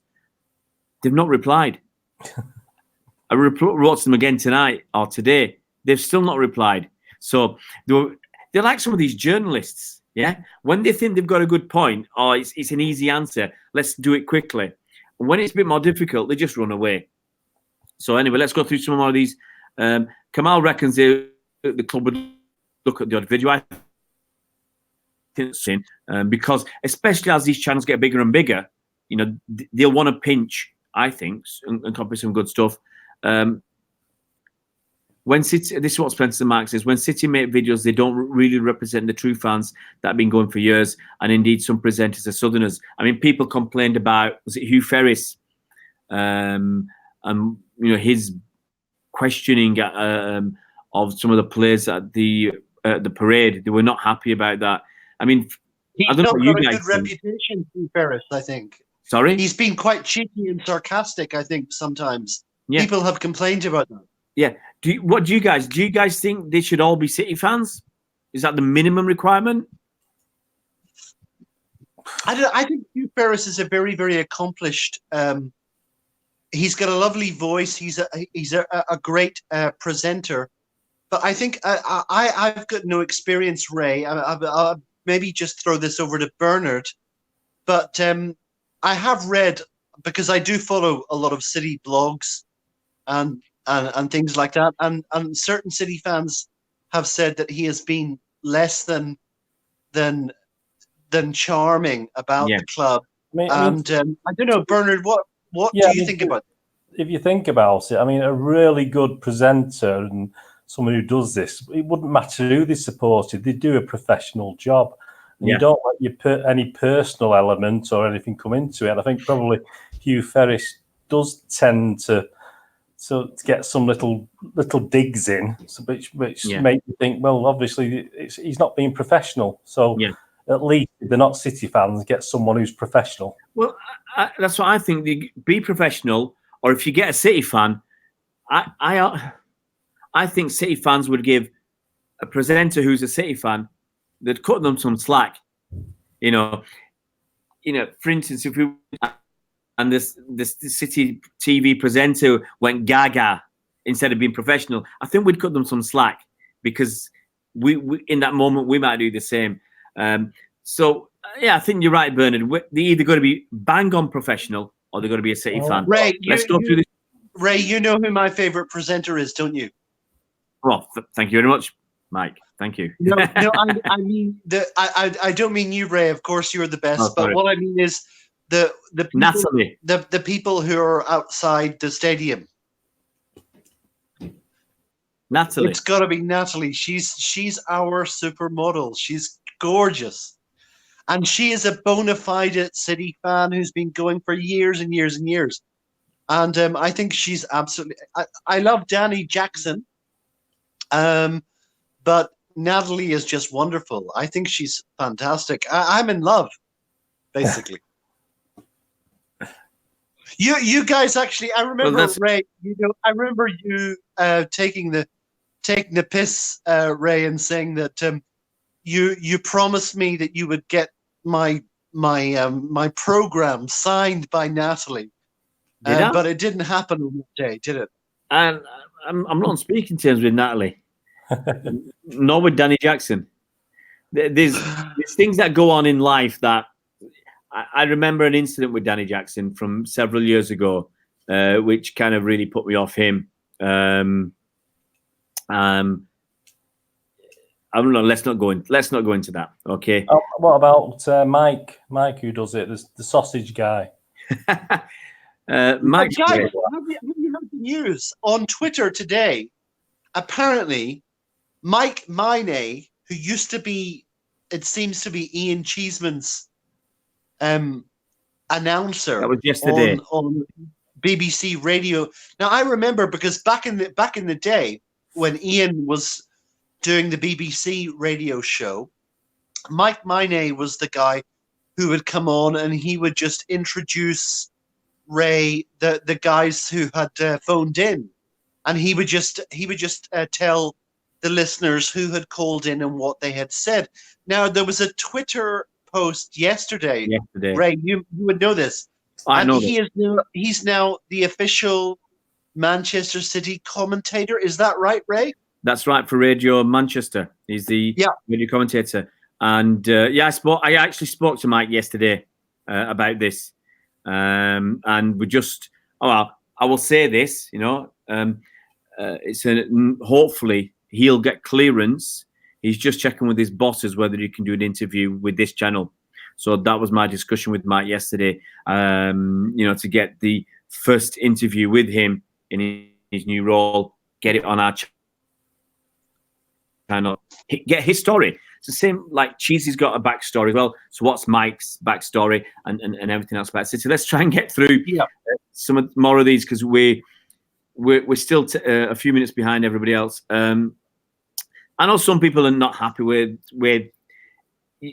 They've not replied. I wrote to them again tonight or today. They've still not replied. So they're like some of these journalists, yeah? When they think they've got a good point or it's an easy answer, let's do it quickly. And when it's a bit more difficult, they just run away. So anyway, let's go through some more of these. Kamal reckons the club would look at the odd video. I think because especially as these channels get bigger and bigger, they'll want to pinch, I think, and copy some good stuff. When City, this is what Spencer Mark says, when City make videos, they don't really represent the true fans that have been going for years, and indeed some presenters are Southerners. I mean, people complained about, was it Hugh Ferris, and his questioning of some of the players at the parade. They were not happy about that. I mean, he's I don't know what you guys got a good reputation, Hugh Ferris, I think. Sorry? He's been quite cheeky and sarcastic, I think, sometimes. Yeah. People have complained about that. Yeah. Do you guys think they should all be City fans? Is that the minimum requirement? I think Hugh Ferris is a very, very accomplished. He's got a lovely voice. He's a great presenter. But I think I've got no experience, Ray. I'll maybe just throw this over to Bernard. But I have read, because I do follow a lot of City blogs and things like that, and certain City fans have said that he has been less than charming about the club. I don't know, Bernard, what do you think about it? If you think about it, I mean, a really good presenter and someone who does this, it wouldn't matter who they supported. They do a professional job. And you don't let any personal element or anything come into it. And I think probably Hugh Ferris does tend to get some little digs in, which make you think, well, obviously he's not being professional. So at least if they're not City fans, get someone who's professional. Well, that's what I think. Be professional, or if you get a City fan, I think City fans would give a presenter who's a City fan, they'd cut them some slack. You know, for instance, if we and this City TV presenter went gaga instead of being professional, I think we'd cut them some slack, because we in that moment we might do the same. So I think you're right, Bernard. They're either going to be bang on professional or they're going to be a City fan. Ray, let's go through this. Ray, you know who my favorite presenter is, don't you? Well, thank you very much, Mike. Thank you. No, I mean I don't mean you, Ray. Of course, you're the best. But what I mean is the people, Natalie, the people who are outside the stadium. Natalie, it's got to be Natalie. She's our supermodel. She's gorgeous, and she is a bona fide City fan who's been going for years and years and years. And I think she's absolutely. I love Danny Jackson. But Natalie is just wonderful. I think she's fantastic. I'm in love, basically. You guys actually, I remember Ray. I remember you taking the piss, Ray, and saying that you promised me that you would get my program signed by Natalie, but it didn't happen on that day, did it? And I'm not on speaking terms with Natalie. Nor with Danny Jackson. There's things that go on in life that I remember an incident with Danny Jackson from several years ago, which kind of really put me off him. I don't know. Let's not go into that. Okay. What about Mike? Mike, who does it? The sausage guy. Mike. Have you heard the news on Twitter today? Apparently, Mike Minay, who used to be, it seems to be Ian Cheeseman's announcer. That was yesterday on BBC Radio. Now I remember, because back in the day when Ian was doing the BBC radio show, Mike Minay was the guy who would come on and he would just introduce Ray, the guys who had phoned in, and he would just tell the listeners who had called in and what they had said. Now, there was a Twitter post yesterday. Ray, you would know this. I know. He's now the official Manchester City commentator. Is that right, Ray? That's right, for Radio Manchester. He's the radio commentator. And I actually spoke to Mike yesterday about this. And we just, I will say this, hopefully he'll get clearance. He's just checking with his bosses whether he can do an interview with this channel. So that was my discussion with Mike yesterday, to get the first interview with him in his new role, get it on our channel, get his story. It's the same, like Cheesy's got a backstory as well. So what's Mike's backstory and everything else about City? Let's try and get through some more of these, because we're still a few minutes behind everybody else. I know some people are not happy with.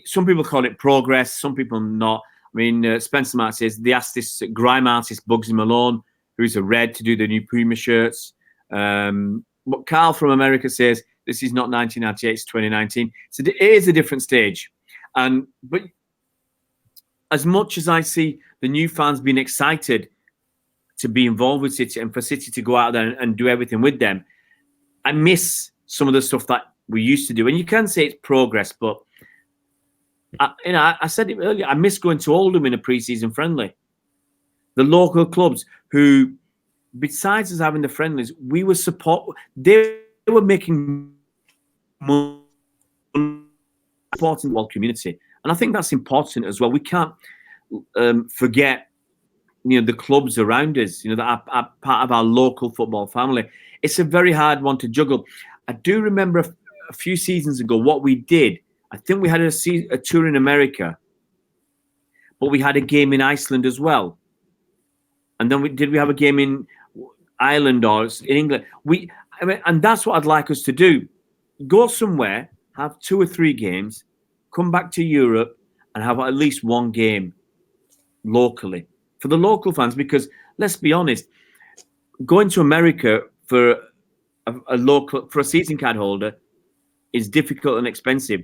Some people call it progress. Some people not. I mean, Spencer Mark says they asked this grime artist Bugsy Malone, who's a Red, to do the new Puma shirts. But Carl from America says this is not 1998, it's 2019. So it is a different stage. But as much as I see the new fans being excited to be involved with City and for City to go out there and do everything with them, I miss some of the stuff that we used to do. And you can say it's progress, but I said it earlier, I miss going to Oldham in a pre-season friendly. The local clubs who, besides us having the friendlies, we were they were making money supporting the whole community. And I think that's important as well. We can't forget, the clubs around us, that are part of our local football family. It's a very hard one to juggle. I do remember a few seasons ago what we did. I think we had a tour in America, but we had a game in Iceland as well. And then we have a game in Ireland or in England. And that's what I'd like us to do. Go somewhere, have 2 or 3 games, come back to Europe and have at least one game locally for the local fans. Because let's be honest, going to America for a season card holder is difficult and expensive.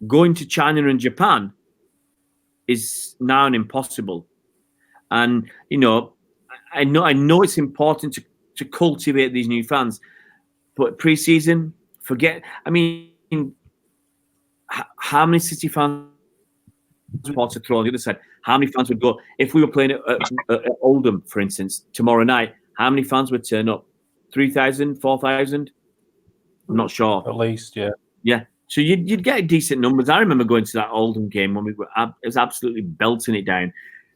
Going to China and Japan is now an impossible. And I know it's important to cultivate these new fans, but pre-season, forget. I mean, how many City fans to throw on the other side? How many fans would go if we were playing at Oldham, for instance, tomorrow night? How many fans would turn up? 3,000, 4,000? I'm not sure. At least, yeah. Yeah. So you'd get decent numbers. I remember going to that Oldham game when it was absolutely belting it down.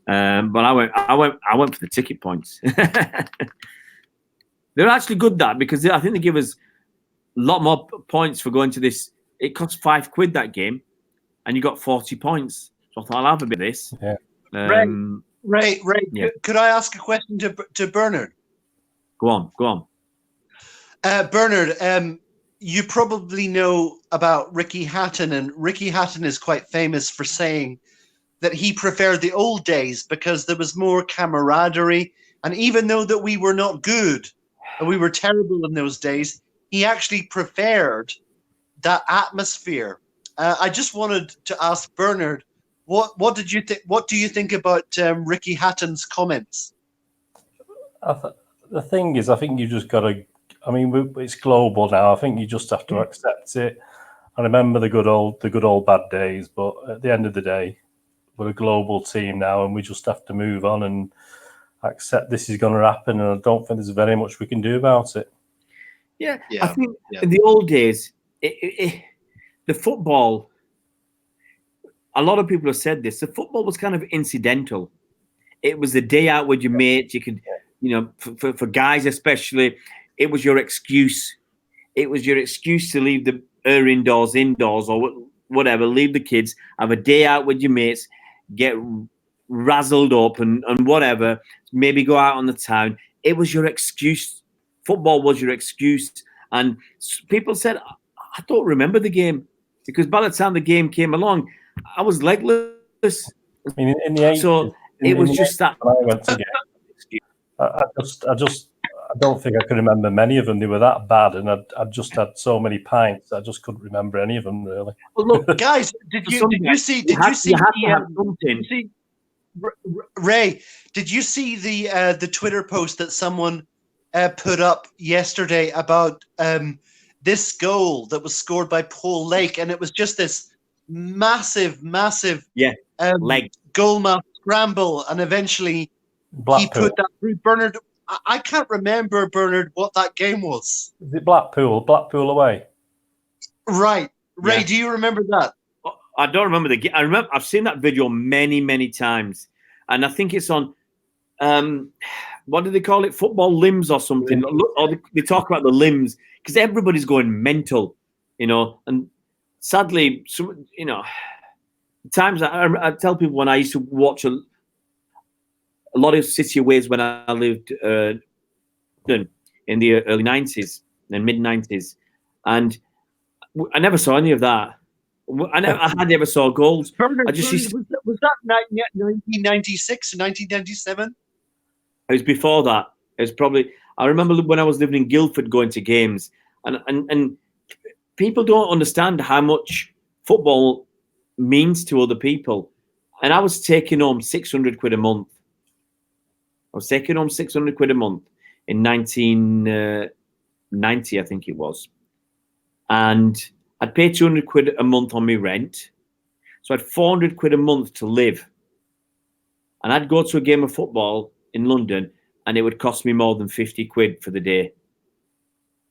But I went for the ticket points. They're actually good because I think they give us a lot more points for going to this. It cost £5 that game, and you got 40 points. So I thought I'll have a bit of this. Yeah. Ray, yeah. Could I ask a question to Bernard? Go on. Bernard, you probably know about Ricky Hatton, and Ricky Hatton is quite famous for saying that he preferred the old days because there was more camaraderie. And even though that we were not good and we were terrible in those days, he actually preferred that atmosphere. I just wanted to ask Bernard, what did you think? What do you think about Ricky Hatton's comments? The thing is, I think you just got to. I mean, it's global now. I think you just have to accept it. I remember the good old bad days, but at the end of the day, we're a global team now, and we just have to move on and accept this is going to happen. And I don't think there's very much we can do about it. Yeah. I think in the old days, the football. A lot of people have said this. The football was kind of incidental. It was a day out with your mates. You could, for guys especially, it was your excuse. It was your excuse to leave her indoors or whatever, leave the kids, have a day out with your mates, get razzled up and whatever, maybe go out on the town. It was your excuse. Football was your excuse. And people said, I don't remember the game because by the time the game came along, I was legless. I mean, in the 80s, so it was just that. When I went to game, I don't think I can remember many of them. They were that bad, and I just had so many pints. I just couldn't remember any of them really. Well, look, guys, did you see? Ray, did you see the Twitter post that someone put up yesterday about this goal that was scored by Paul Lake, and it was just this massive leg goal mouth scramble, and eventually Blackpool. He put that through. Bernard, I can't remember, Bernard, what that game was. Is it Blackpool away? Right. Ray, Yeah. do you remember that? I don't remember the game. I've seen that video many times, and I think it's on. What do they call it? Football limbs or something? Or they talk about the limbs because everybody's going mental, And sadly, times I tell people when I used to watch a lot of City aways when I lived in the early 90s and mid 90s, and I never saw any of that. I hardly ever saw goals. Bernard, I just used to, was that 1996 or 1997? it was before that. It was probably. I remember when I was living in Guildford, going to games, and people don't understand how much football means to other people. And I was taking home 600 quid a month. I was taking home 600 quid a month in 1990, I think it was. And I'd pay 200 quid a month on my rent. So I had 400 quid a month to live. And I'd go to a game of football in London and it would cost me more than 50 quid for the day.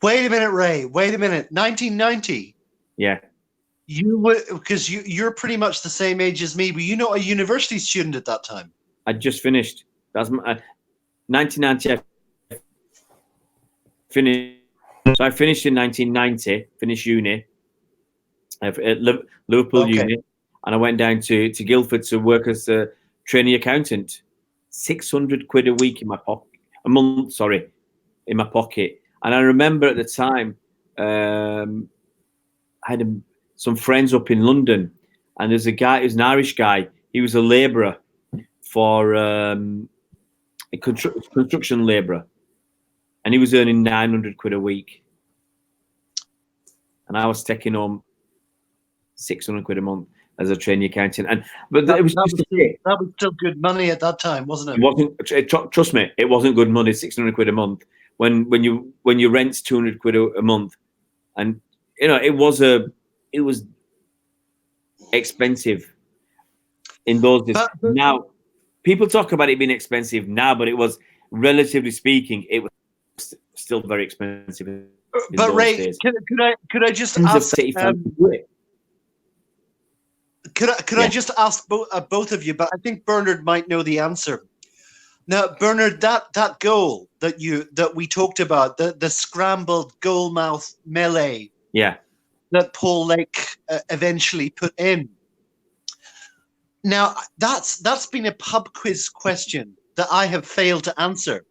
Wait a minute, Ray. Wait a minute. 1990. Yeah. You were, because you're pretty much the same age as me. Were you not a university student at that time? I'd just finished. That's my 1990. I finished. So I finished in 1990. Finished uni at Liverpool Uni, and I went down to Guildford to work as a trainee accountant. 600 quid a week in my pocket, a month. Sorry, in my pocket. And I remember at the time, I had some friends up in London, and there's a guy who's an Irish guy. He was a labourer for a construction labourer, and he was earning 900 quid a week, and I was taking home 600 quid a month as a trainee accountant. But that was still good money at that time, wasn't it? It wasn't. Trust me, it wasn't good money. 600 quid a month when your rent's 200 quid a month, and you know it was expensive in those days. Now people talk about it being expensive now, but it was, relatively speaking, it was still very expensive. But Ray, days. could I just ask? Could I just ask both of you? But I think Bernard might know the answer. Now, Bernard, that goal that we talked about, the scrambled goal mouth melee, yeah, that Paul Lake eventually put in. Now, that's been a pub quiz question that I have failed to answer.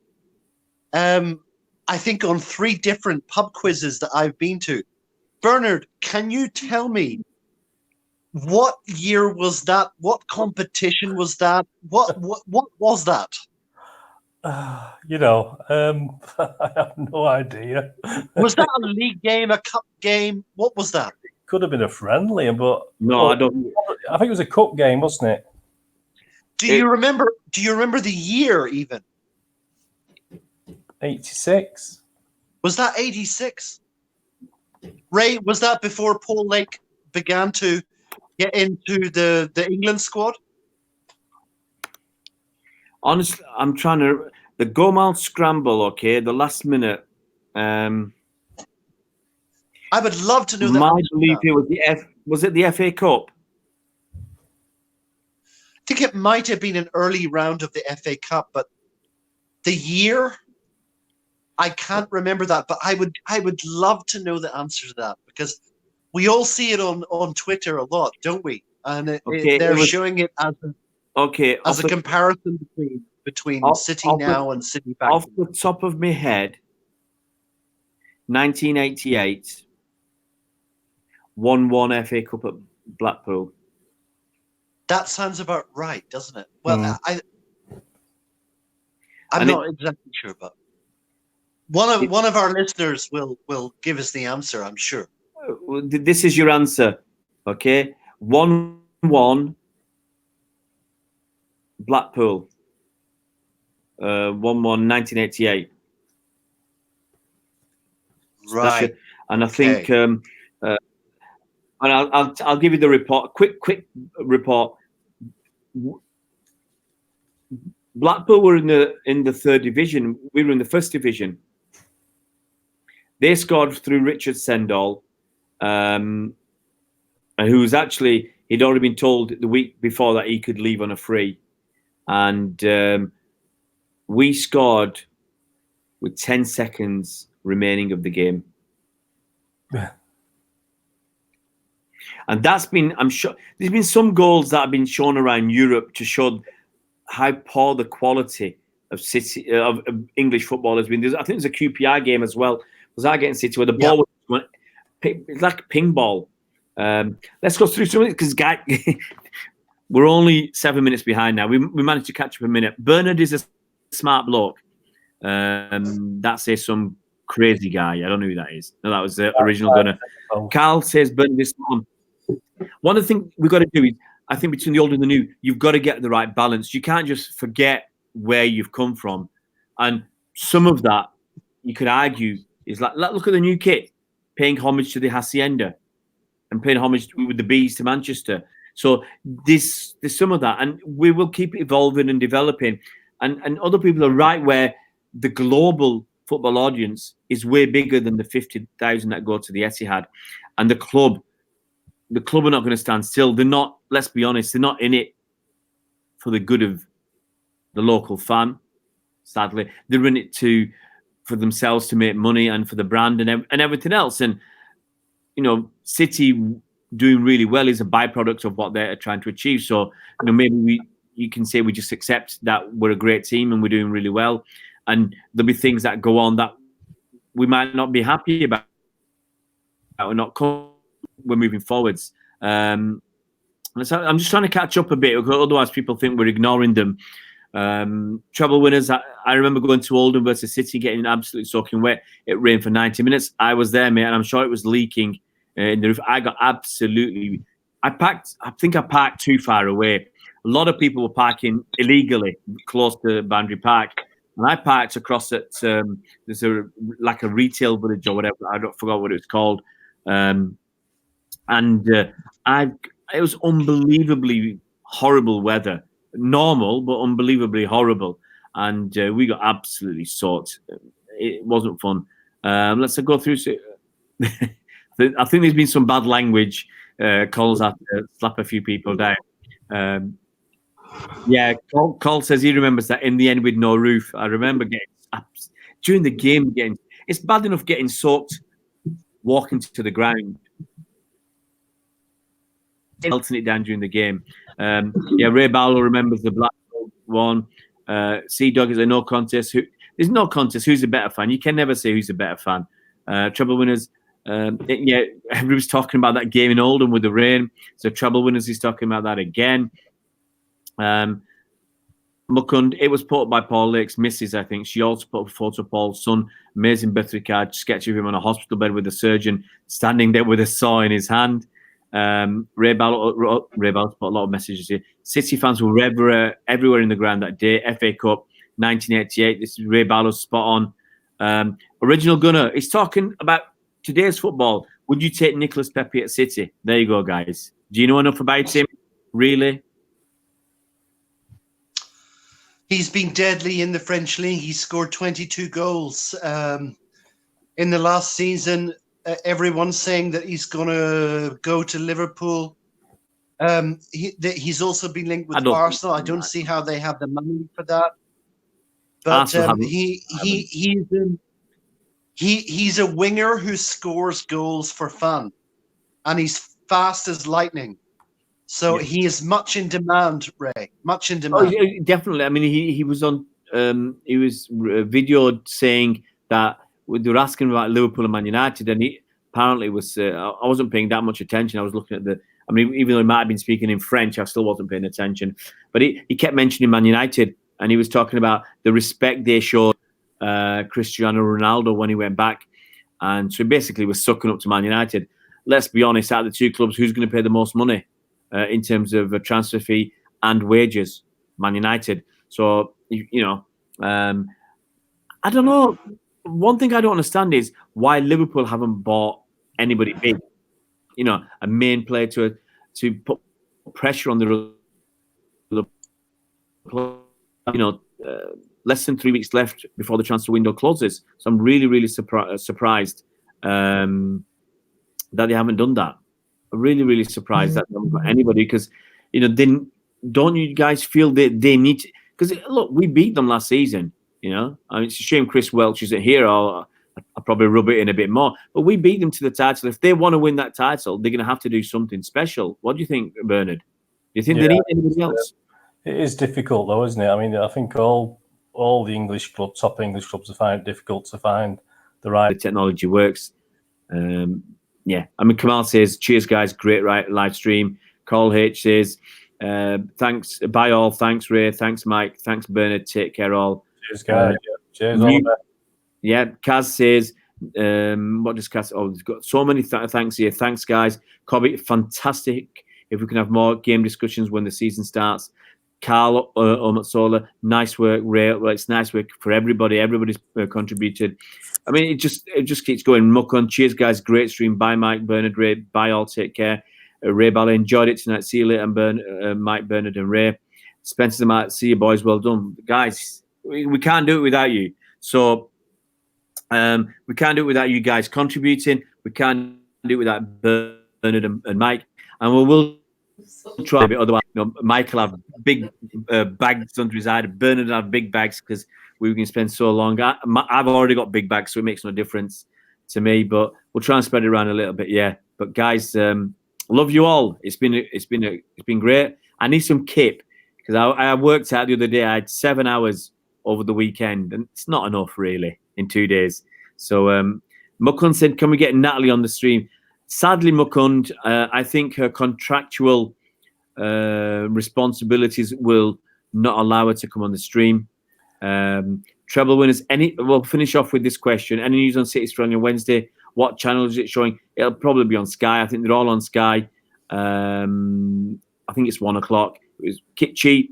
I think on 3 different pub quizzes that I've been to. Bernard, can you tell me what year was that? What competition was that? What was that? You know, I have no idea. Was that a league game, a cup game? What was that? It could have been a friendly, but no, I don't. I think it was a cup game, wasn't it? Do you remember the year even? 86. Was that 86? Ray, was that before Paul Lake began to get into the England squad? Honestly, I'm trying to. The goal-mouth scramble, okay, the last minute. I would love to know that. My belief it was it the FA Cup? I think it might have been an early round of the FA Cup, but the year, I can't remember that. But I would love to know the answer to that, because we all see it on Twitter a lot, don't we? And they're showing it as a comparison between City now and City back. Off the top of my head, 1988, 1-1 FA Cup at Blackpool. That sounds about right, doesn't it? Well, I'm not exactly sure, but one of our listeners will give us the answer, I'm sure. This is your answer, okay? 1-1 Blackpool. 1-1 1988. Right. And I think and I'll give you the report. Quick report. Blackpool were in the 3rd division. We were in the 1st division. They scored through Richard Sendall, who was actually, he'd already been told the week before that he could leave on a free, and we scored with 10 seconds remaining of the game. Yeah. And that's been, I'm sure, there's been some goals that have been shown around Europe to show how poor the quality of English football has been. I think there's a QPR game as well. Was I getting City where the ball was it's like ping ball. Let's go through some of it, because we're only 7 minutes behind now. We managed to catch up a minute. Bernard is a smart bloke. That's some crazy guy. I don't know who that is. No, that was the original gunner. Carl says Bernard is smart. One of the things we've got to do is I think between the old and the new, you've got to get the right balance. You can't just forget where you've come from. And some of that, you could argue, is like, look at the new kit, paying homage to the Hacienda and paying homage with the Bees to Manchester. So there's some of that, and we will keep evolving and developing. And other people are right where the global football audience is way bigger than the 50,000 that go to the Etihad. And the club are not going to stand still. They're not, let's be honest, they're not in it for the good of the local fan, sadly. They're in it for themselves to make money and for the brand and everything else. And, you know, City doing really well is a byproduct of what they're trying to achieve. So, you know, maybe you can say we just accept that we're a great team and we're doing really well. And there'll be things that go on that we might not be happy about or not come. We're moving forwards. I'm just trying to catch up a bit, because otherwise people think we're ignoring them. Treble winners. I remember going to Oldham versus City, getting absolutely soaking wet. It rained for 90 minutes. I was there, mate, and I'm sure it was leaking in the roof. I got absolutely. I think I parked too far away. A lot of people were parking illegally close to Boundary Park, and I parked across at there's like a retail village or whatever. I forgot what it was called. It was unbelievably horrible weather. Normal, but unbelievably horrible. And we got absolutely soaked. It wasn't fun. Let's go through. I think there's been some bad language. Cole's had to slap a few people down. Cole says he remembers that in the end with no roof. I remember during the game it's bad enough getting soaked walking to the ground, melting it down during the game. Ray Barlow remembers the Blackpool one. Sea Dog is a no contest. There's no contest. Who's a better fan? You can never say who's a better fan. Treble winners. Everybody's talking about that game in Oldham with the rain. So treble winners is talking about that again. Mukund, it was put up by Paul Lake's missus, I think. She also put up a photo of Paul's son. Amazing birthday card. Sketch of him on a hospital bed with a surgeon standing there with a saw in his hand. Ray Ballot put a lot of messages here. City fans were everywhere in the ground that day. FA Cup 1988. This is Ray Ballot, spot on. Original Gunner. He's talking about today's football. Would you take Nicolas Pepe at City? There you go, guys. Do you know enough about him? Really? He's been deadly in the French league. He scored 22 goals in the last season. Everyone's saying that he's going to go to Liverpool. He's also been linked with Arsenal. I don't see how they have the money for that. But he's a winger who scores goals for fun, and he's fast as lightning. So he is much in demand, Ray. Much in demand. Oh, definitely. I mean, he was on. He was videoed saying that they were asking about Liverpool and Man United, and he apparently was. I wasn't paying that much attention. I was looking at I mean, even though he might have been speaking in French, I still wasn't paying attention. But he kept mentioning Man United, and he was talking about the respect they showed Cristiano Ronaldo when he went back, and so he basically was sucking up to Man United. Let's be honest. Out of the two clubs, who's going to pay the most money? In terms of a transfer fee and wages, Man United. So, I don't know. One thing I don't understand is why Liverpool haven't bought anybody big. A main player to put pressure on the less than 3 weeks left before the transfer window closes. So I'm really, really surprised that they haven't done that. Really, really surprised that they haven't got anybody, because, then don't you guys feel that they need to? Because look, we beat them last season. I mean, it's a shame Chris Welch isn't here. I'll probably rub it in a bit more. But we beat them to the title. If they want to win that title, they're going to have to do something special. What do you think, Bernard? Do you think they need anybody else? It is difficult, though, isn't it? I mean, I think all the English clubs, top English clubs, find it difficult to find the right. The technology works. I mean, Kamal says, cheers, guys. Great live stream. Carl H says, thanks. Bye all. Thanks, Ray. Thanks, Mike. Thanks, Bernard. Take care, all. Cheers, guys. Cheers, all. Yeah, Kaz says, what does Kaz? Oh, he's got so many thanks here. Thanks, guys. Cobby, fantastic if we can have more game discussions when the season starts. Carl Omatsola, nice work. Ray, well, it's nice work for everybody. Everybody's contributed. I mean, it just keeps going. Muck on. Cheers, guys. Great stream. Bye, Mike, Bernard, Ray. Bye, all. Take care. Ray Ballet, enjoyed it tonight. See you later, Mike, Bernard, and Ray. Spencer, Mike, see you, boys. Well done, guys. We can't do it without you. So we can't do it without you guys contributing. We can't do it without Bernard and Mike. And we will try a bit. Otherwise, Mike will have big bags under his eye. Bernard will have big bags because we can spend so long. I've already got big bags, so it makes no difference to me. But we'll try and spread it around a little bit. Yeah. But guys, love you all. It's been great. I need some kip because I worked out the other day. I had 7 hours over the weekend, and it's not enough really in 2 days. So Mukund said, "Can we get Natalie on the stream?" Sadly, Mukund, I think her contractual responsibilities will not allow her to come on the stream. Treble winners. We'll finish off with this question. Any news on City Strong on Wednesday? What channel is it showing? It'll probably be on Sky. I think they're all on Sky. I think it's 1 o'clock. It was Kitchi,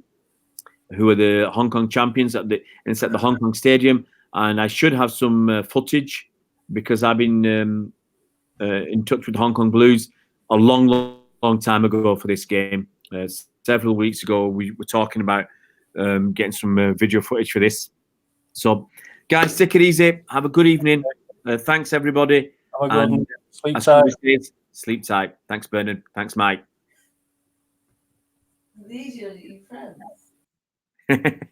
who are the Hong Kong champions and it's at the Hong Kong Stadium. And I should have some footage because I've been in touch with the Hong Kong Blues a long time ago for this game. Several weeks ago, we were talking about getting some video footage for this. So, guys, take it easy. Have a good evening. Thanks, everybody. Have a good one. Sleep tight. tight. Sleep tight. Thanks, Bernard. Thanks, Mike. These are your friends.